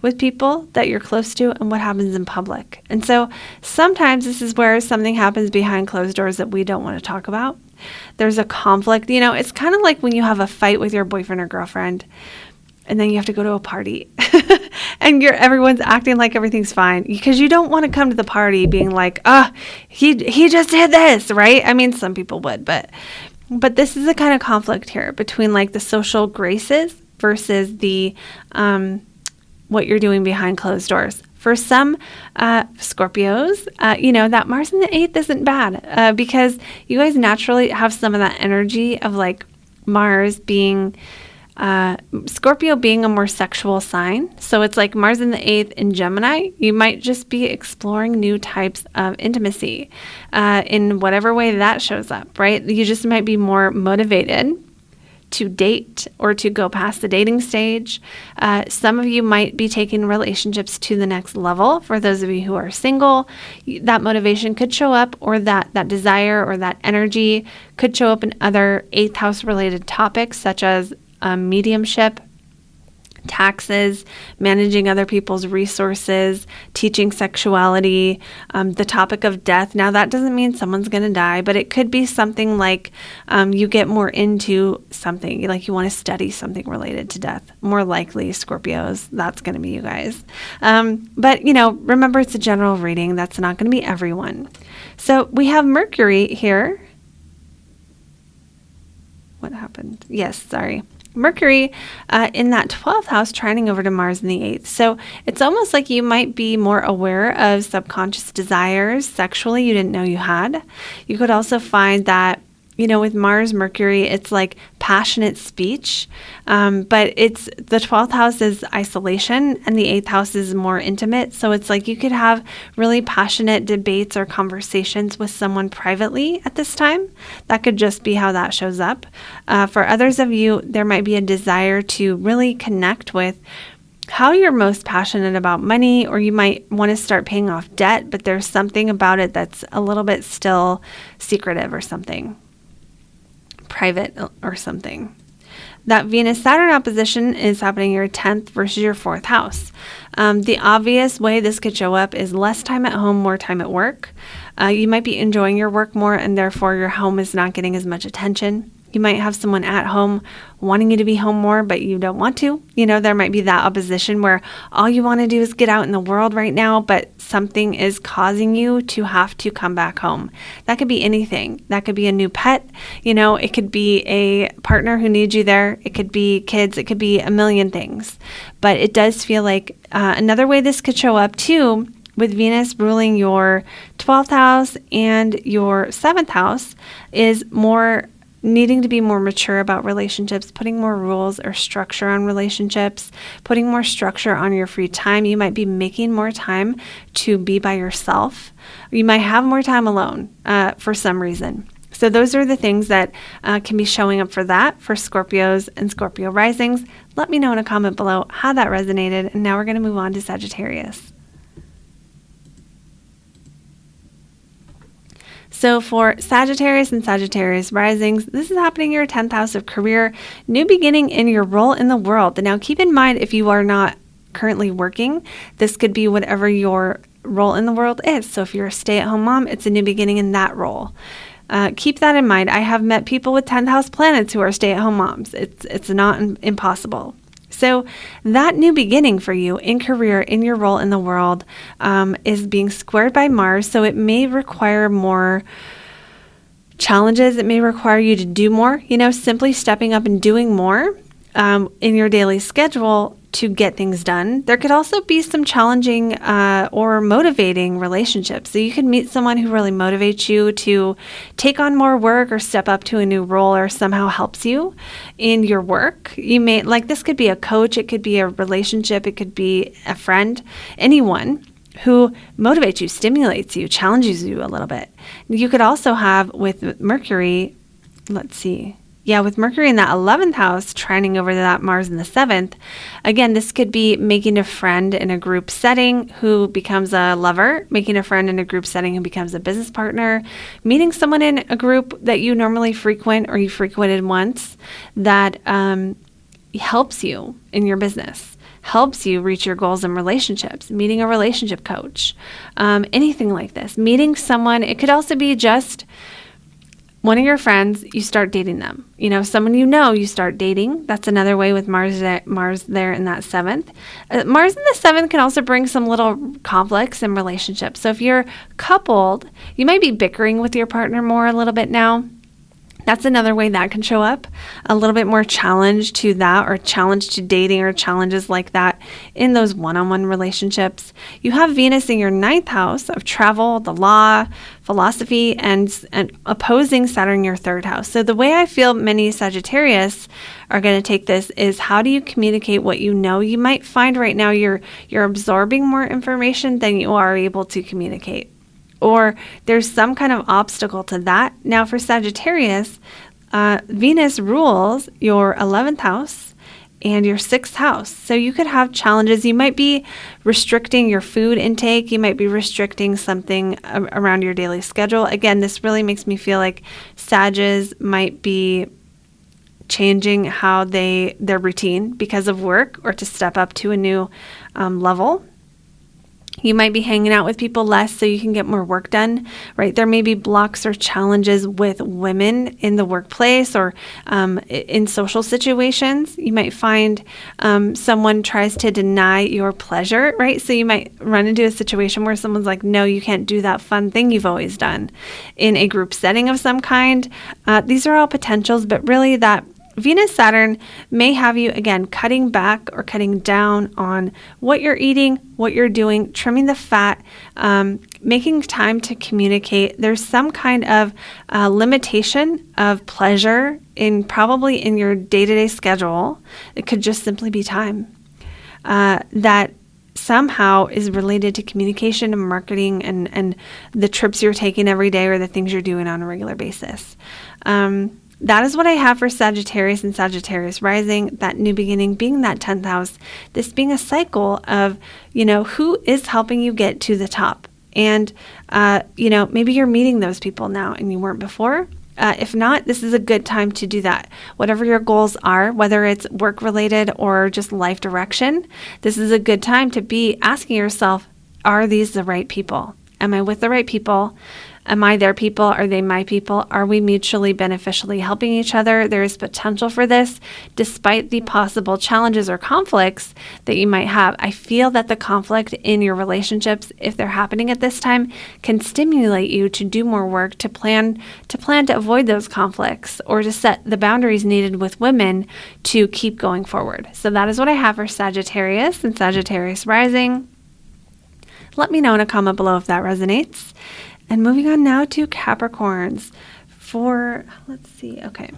with people that you're close to and what happens in public. And so sometimes this is where something happens behind closed doors that we don't want to talk about. There's a conflict. It's kind of like when you have a fight with your boyfriend or girlfriend and then you have to go to a party and everyone's acting like everything's fine because you don't want to come to the party being like, he just did this, right? I mean, some people would, but this is the kind of conflict here between like the social graces versus the what you're doing behind closed doors. For some Scorpios, that Mars in the 8th isn't bad because you guys naturally have some of that energy of like Mars being, Scorpio being a more sexual sign. So it's like Mars in the 8th in Gemini, you might just be exploring new types of intimacy in whatever way that shows up, right? You just might be more motivated to date or to go past the dating stage. Some of you might be taking relationships to the next level. For those of you who are single, that motivation could show up, or that desire or that energy could show up in other 8th house related topics such as mediumship, taxes, managing other people's resources, teaching sexuality, the topic of death. Now, that doesn't mean someone's going to die, but it could be something like you get more into something, like you want to study something related to death. More likely, Scorpios, that's going to be you guys. But, remember, it's a general reading. That's not going to be everyone. So we have Mercury here. What happened? Yes, sorry. Mercury in that 12th house trining over to Mars in the 8th. So it's almost like you might be more aware of subconscious desires sexually you didn't know you had. You could also find that, with Mars, Mercury, it's like passionate speech, but it's the 12th house is isolation and the 8th house is more intimate. So it's like you could have really passionate debates or conversations with someone privately at this time. That could just be how that shows up. For others of you, there might be a desire to really connect with how you're most passionate about money, or you might want to start paying off debt, but there's something about it that's a little bit still secretive or something. Private or something. That Venus-Saturn opposition is happening in your 10th versus your 4th house. The obvious way this could show up is less time at home, more time at work. You might be enjoying your work more, and therefore your home is not getting as much attention. You might have someone at home wanting you to be home more, but you don't want to. There might be that opposition where all you want to do is get out in the world right now, but something is causing you to have to come back home. That could be anything. That could be a new pet. It could be a partner who needs you there. It could be kids. It could be a million things. But it does feel like another way this could show up too, with Venus ruling your 12th house and your 7th house, is more needing to be more mature about relationships, putting more rules or structure on relationships, putting more structure on your free time. You might be making more time to be by yourself. You might have more time alone for some reason. So those are the things that can be showing up for that, for Scorpios and Scorpio risings. Let me know in a comment below how that resonated. And now we're going to move on to Sagittarius. So for Sagittarius and Sagittarius risings, this is happening in your 10th house of career, new beginning in your role in the world. Now keep in mind, if you are not currently working, this could be whatever your role in the world is. So if you're a stay-at-home mom, it's a new beginning in that role. Keep that in mind. I have met people with 10th house planets who are stay-at-home moms. It's not impossible. So that new beginning for you in career, in your role in the world, is being squared by Mars. So it may require more challenges. It may require you to do more, simply stepping up and doing more in your daily schedule to get things done. There could also be some challenging or motivating relationships. So you could meet someone who really motivates you to take on more work or step up to a new role, or somehow helps you in your work. You may, this could be a coach, it could be a relationship, it could be a friend, anyone who motivates you, stimulates you, challenges you a little bit. You could also have with Mercury, with Mercury in that 11th house, trining over to that Mars in the 7th, again, this could be making a friend in a group setting who becomes a lover, making a friend in a group setting who becomes a business partner, meeting someone in a group that you normally frequent or you frequented once that helps you in your business, helps you reach your goals in relationships, meeting a relationship coach, anything like this, meeting someone. It could also be just one of your friends, you start dating them. Someone you start dating. That's another way with Mars there in that 7th. Mars in the 7th can also bring some little conflicts in relationships. So if you're coupled, you might be bickering with your partner more a little bit now. That's another way that can show up, a little bit more challenge to that, or challenge to dating, or challenges like that in those one-on-one relationships. You have Venus in your 9th house of travel, the law, philosophy, and opposing Saturn in your 3rd house. So the way I feel many Sagittarius are going to take this is, how do you communicate what you know? You might find right now you're absorbing more information than you are able to communicate, or there's some kind of obstacle to that. Now for Sagittarius, Venus rules your 11th house and your 6th house. So you could have challenges. You might be restricting your food intake. You might be restricting something around your daily schedule. Again, this really makes me feel like Sages might be changing how their routine because of work, or to step up to a new level. You might be hanging out with people less so you can get more work done, right? There may be blocks or challenges with women in the workplace, or in social situations. You might find someone tries to deny your pleasure, right? So you might run into a situation where someone's like, no, you can't do that fun thing you've always done in a group setting of some kind. These are all potentials, but really that Venus-Saturn may have you, again, cutting back or cutting down on what you're eating, what you're doing, trimming the fat, making time to communicate. There's some kind of limitation of pleasure probably in your day-to-day schedule. It could just simply be time that somehow is related to communication and marketing and the trips you're taking every day, or the things you're doing on a regular basis. That is what I have for Sagittarius and Sagittarius rising, that new beginning being that 10th house, this being a cycle of, who is helping you get to the top. And, maybe you're meeting those people now and you weren't before. If not, this is a good time to do that. Whatever your goals are, whether it's work related or just life direction, this is a good time to be asking yourself, are these the right people? Am I with the right people? Am I their people? Are they my people? Are we mutually beneficially helping each other? There is potential for this, despite the possible challenges or conflicts that you might have. I feel that the conflict in your relationships, if they're happening at this time, can stimulate you to do more work, to plan to avoid those conflicts, or to set the boundaries needed with women to keep going forward. So that is what I have for Sagittarius and Sagittarius rising. Let me know in a comment below if that resonates. And moving on now to Capricorns let's see, okay.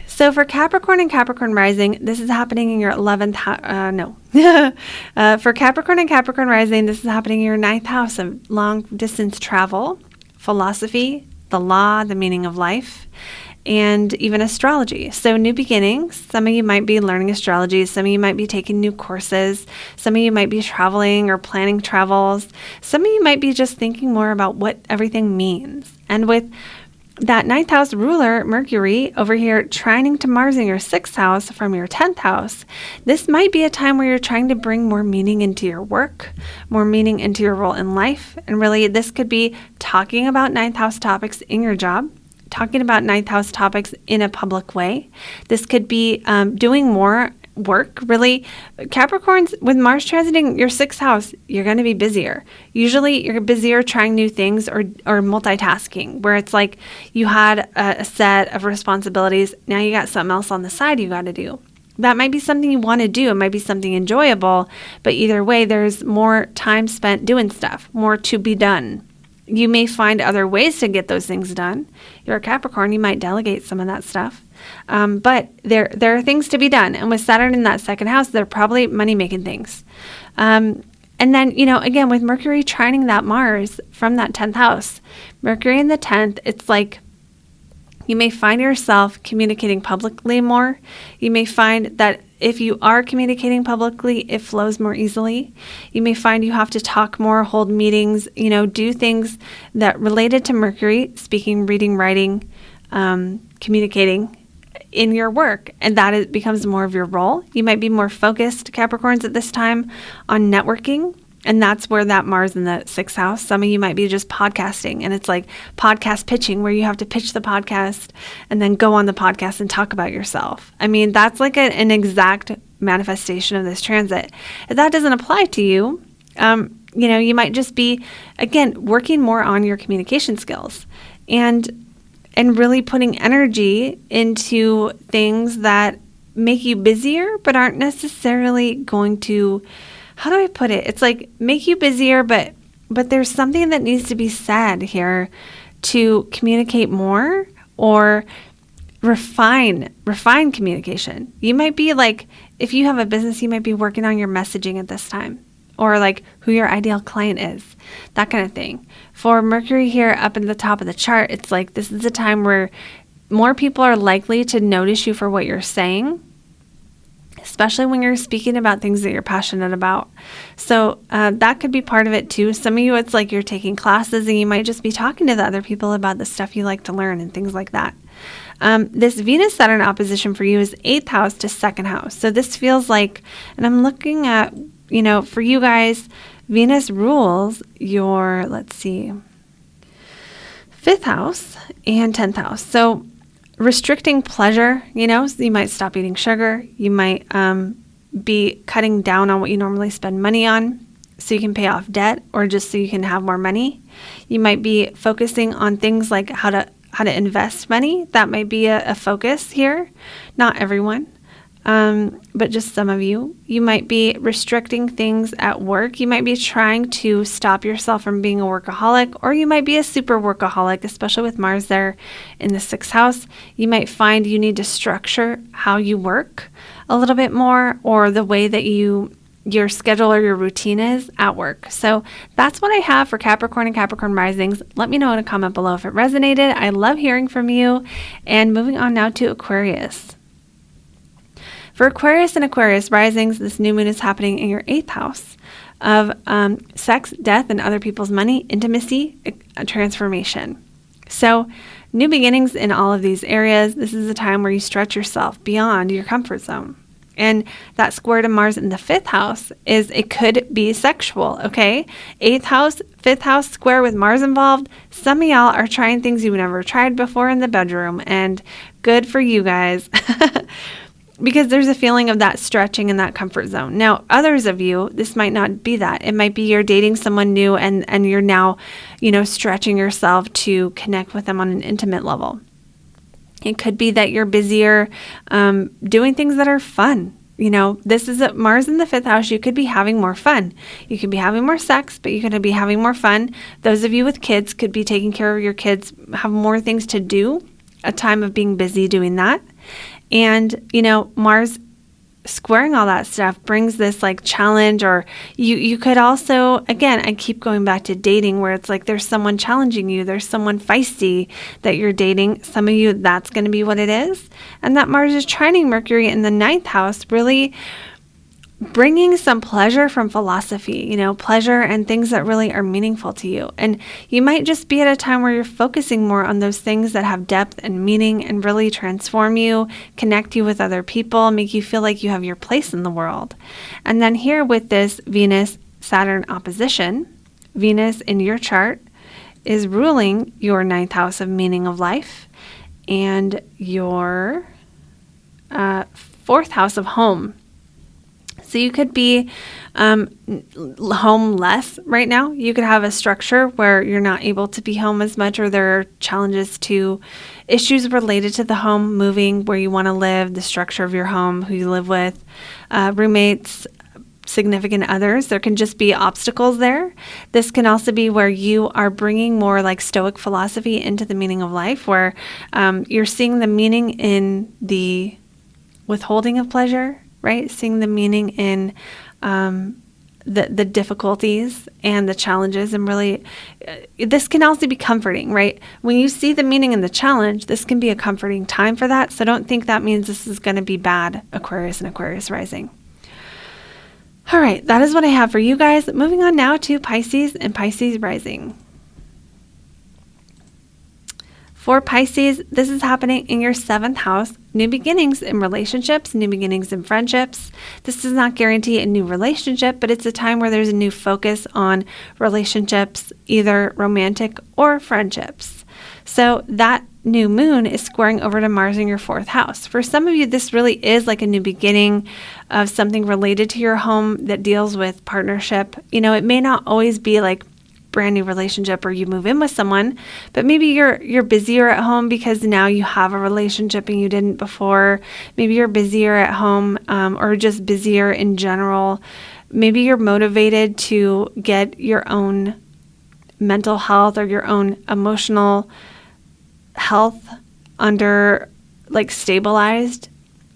So for Capricorn and Capricorn rising, this is happening in your 11th house. For Capricorn and Capricorn rising, this is happening in your 9th house of long distance travel, philosophy, the law, the meaning of life, and even astrology. So new beginnings. Some of you might be learning astrology. Some of you might be taking new courses. Some of you might be traveling or planning travels. Some of you might be just thinking more about what everything means. And with that 9th house ruler, Mercury, over here trining to Mars in your 6th house from your 10th house, this might be a time where you're trying to bring more meaning into your work, more meaning into your role in life. And really, this could be talking about 9th house topics in your job, talking about 9th house topics in a public way. This could be doing more work. Really, Capricorns, with Mars transiting your 6th house, you're going to be busier. Usually you're busier trying new things or multitasking, where it's like you had a set of responsibilities. Now you got something else on the side you got to do. That might be something you want to do. It might be something enjoyable, but either way, there's more time spent doing stuff, more to be done. You may find other ways to get those things done. You're a Capricorn, you might delegate some of that stuff. But there are things to be done. And with Saturn in that 2nd house, they're probably money-making things. And then, again, with Mercury trining that Mars from that 10th house, Mercury in the 10th, it's like you may find yourself communicating publicly more. You may find that if you are communicating publicly, it flows more easily. You may find you have to talk more, hold meetings, do things that related to Mercury, speaking, reading, writing, communicating. in your work, and that it becomes more of your role. You might be more focused, Capricorns, at this time on networking. And that's where that Mars in the 6th house, some of you might be just podcasting, and it's like podcast pitching where you have to pitch the podcast and then go on the podcast and talk about yourself. I mean, that's like an exact manifestation of this transit. If that doesn't apply to you, you might just be, again, working more on your communication skills and really putting energy into things that make you busier, but aren't necessarily going to, how do I put it? It's like make you busier, but there's something that needs to be said here to communicate more or refine communication. You might be like, if you have a business, you might be working on your messaging at this time, or like who your ideal client is, that kind of thing. For Mercury here up in the top of the chart, it's like this is a time where more people are likely to notice you for what you're saying, especially when you're speaking about things that you're passionate about. So that could be part of it too. Some of you, it's like you're taking classes and you might just be talking to the other people about the stuff you like to learn and things like that. This Venus-Saturn opposition for you is 8th house to 2nd house. So this feels like, and I'm looking at, for you guys, Venus rules your, 5th house and 10th house. So restricting pleasure, so you might stop eating sugar. You might be cutting down on what you normally spend money on so you can pay off debt or just so you can have more money. You might be focusing on things like how to invest money. That might be a focus here. Not everyone, but just some of you. You might be restricting things at work. You might be trying to stop yourself from being a workaholic, or you might be a super workaholic, especially with Mars there in the 6th house. You might find you need to structure how you work a little bit more, or the way that your schedule or your routine is at work. So that's what I have for Capricorn and Capricorn risings. Let me know in a comment below if it resonated. I love hearing from you. And moving on now to Aquarius. For Aquarius and Aquarius risings, this new moon is happening in your 8th house of sex, death, and other people's money, intimacy, transformation. So new beginnings in all of these areas. This is a time where you stretch yourself beyond your comfort zone. And that square to Mars in the 5th house it could be sexual, okay? 8th house, 5th house square with Mars involved. Some of y'all are trying things you've never tried before in the bedroom, and good for you guys. Because there's a feeling of that stretching in that comfort zone. Now, others of you, this might not be that. It might be you're dating someone new and you're now, stretching yourself to connect with them on an intimate level. It could be that you're busier doing things that are fun. This is Mars in the 5th house. You could be having more fun. You could be having more sex, but you're going to be having more fun. Those of you with kids could be taking care of your kids, have more things to do, a time of being busy doing that. And, Mars squaring all that stuff brings this like challenge, or you could also, again, I keep going back to dating where it's like there's someone challenging you. There's someone feisty that you're dating. Some of you, that's going to be what it is. And that Mars is trining Mercury in the 9th house, really bringing some pleasure from philosophy, pleasure and things that really are meaningful to you. And you might just be at a time where you're focusing more on those things that have depth and meaning and really transform you, connect you with other people, make you feel like you have your place in the world. And then here with this Venus-Saturn opposition, Venus in your chart is ruling your 9th house of meaning of life and your 4th house of home. So you could be homeless right now. You could have a structure where you're not able to be home as much, or there are challenges to issues related to the home, moving, where you want to live, the structure of your home, who you live with, roommates, significant others. There can just be obstacles there. This can also be where you are bringing more like Stoic philosophy into the meaning of life, where you're seeing the meaning in the withholding of pleasure, right? Seeing the meaning in the difficulties and the challenges, and really, this can also be comforting, right? When you see the meaning in the challenge, this can be a comforting time for that. So don't think that means this is going to be bad, Aquarius and Aquarius rising. All right, that is what I have for you guys. Moving on now to Pisces and Pisces rising. For Pisces, this is happening in your 7th house. New beginnings in relationships, new beginnings in friendships. This does not guarantee a new relationship, but it's a time where there's a new focus on relationships, either romantic or friendships. So that new moon is squaring over to Mars in your 4th house. For some of you, this really is like a new beginning of something related to your home that deals with partnership. You know, it may not always be like brand new relationship or you move in with someone, but maybe you're busier at home because now you have a relationship and you didn't before. Maybe you're busier at home or just busier in general. Maybe you're motivated to get your own mental health or your own emotional health under like stabilized.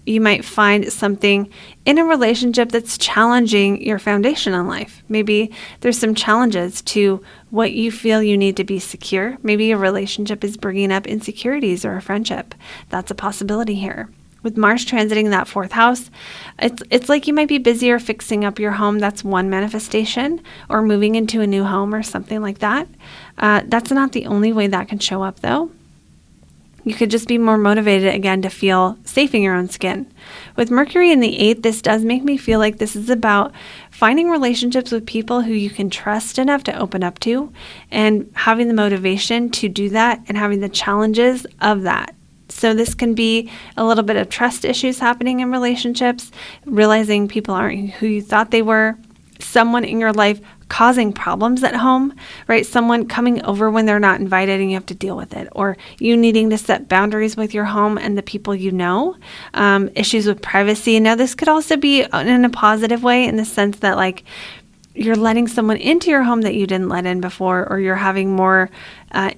You might find something in a relationship that's challenging your foundation in life. Maybe there's some challenges to what you feel you need to be secure. Maybe a relationship is bringing up insecurities or a friendship. That's a possibility here. With Mars transiting that 4th house, it's like you might be busier fixing up your home. That's one manifestation, or moving into a new home or something like that. That's not the only way that can show up though. You could just be more motivated again to feel safe in your own skin. With Mercury in the 8th, this does make me feel like this is about finding relationships with people who you can trust enough to open up to and having the motivation to do that and having the challenges of that. So this can be a little bit of trust issues happening in relationships, realizing people aren't who you thought they were, someone in your life causing problems at home, right? Someone coming over when they're not invited and you have to deal with it, or you needing to set boundaries with your home and the people you know, issues with privacy. Now, this could also be in a positive way in the sense that like you're letting someone into your home that you didn't let in before, or you're having more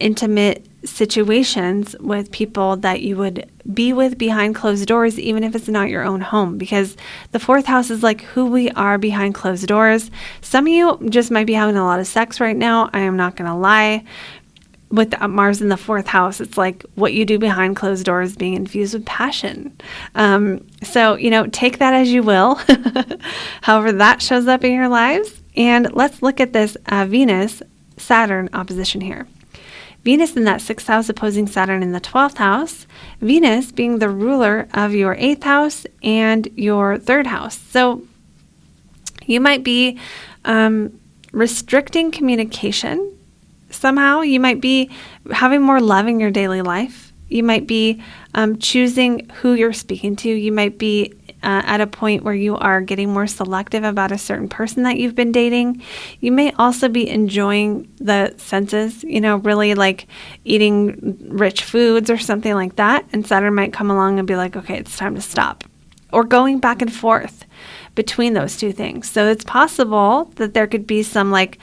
intimate situations with people that you would be with behind closed doors, even if it's not your own home, because the 4th house is like who we are behind closed doors. Some of you just might be having a lot of sex right now. I am not going to lie. With Mars in the 4th house, it's like what you do behind closed doors being infused with passion. So, you know, take that as you will, however that shows up in your lives. And let's look at this Venus-Saturn opposition here. Venus in that 6th house opposing Saturn in the 12th house, Venus being the ruler of your 8th house and your 3rd house. So you might be restricting communication somehow. You might be having more love in your daily life. You might be choosing who you're speaking to. You might be at a point where you are getting more selective about a certain person that you've been dating. You may also be enjoying the senses, you know, really like eating rich foods or something like that. And Saturn might come along and be like, okay, it's time to stop. Or going back and forth between those two things. So it's possible that there could be some like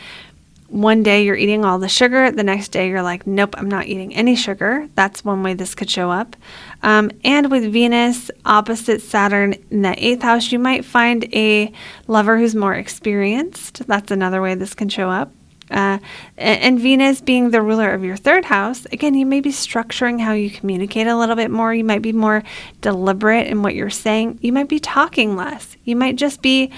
one day you're eating all the sugar, the next day you're like, nope, I'm not eating any sugar. That's one way this could show up. And with Venus opposite Saturn in the 8th house, you might find a lover who's more experienced. That's another way this can show up. And Venus being the ruler of your 3rd house, again, you may be structuring how you communicate a little bit more. You might be more deliberate in what you're saying. You might be talking less. You might just be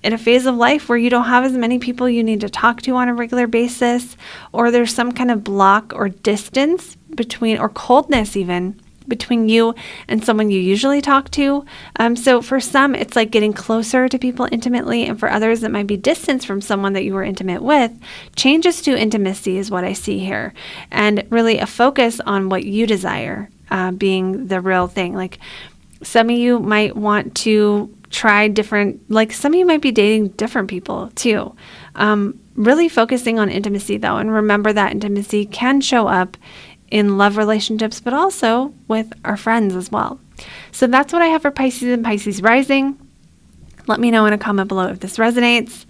in a phase of life where you don't have as many people you need to talk to on a regular basis, or there's some kind of block or distance between, or coldness even, between you and someone you usually talk to. So for some, it's like getting closer to people intimately, and for others, it might be distance from someone that you were intimate with. Changes to intimacy is what I see here, and really a focus on what you desire being the real thing. Like some of you might want to try different, like some of you might be dating different people too. Really focusing on intimacy though, and remember that intimacy can show up in love relationships, but also with our friends as well. So that's what I have for Pisces and Pisces rising. Let me know in a comment below if this resonates.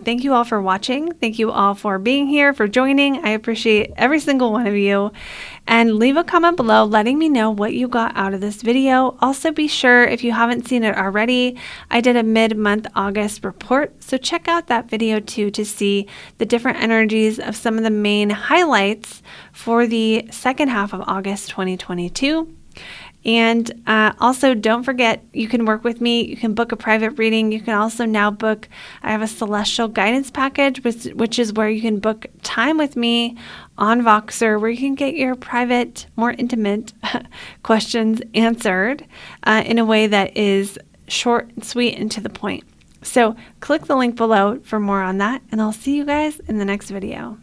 Thank you all for watching. Thank you all for being here, for joining. I appreciate every single one of you. And leave a comment below letting me know what you got out of this video. Also be sure, if you haven't seen it already, I did a mid-month August report. So check out that video too to see the different energies of some of the main highlights for the second half of August 2022. And also, don't forget, you can work with me. You can book a private reading. You can also now book, I have a celestial guidance package, which is where you can book time with me on Voxer, where you can get your private, more intimate questions answered in a way that is short and sweet and to the point. So click the link below for more on that, and I'll see you guys in the next video.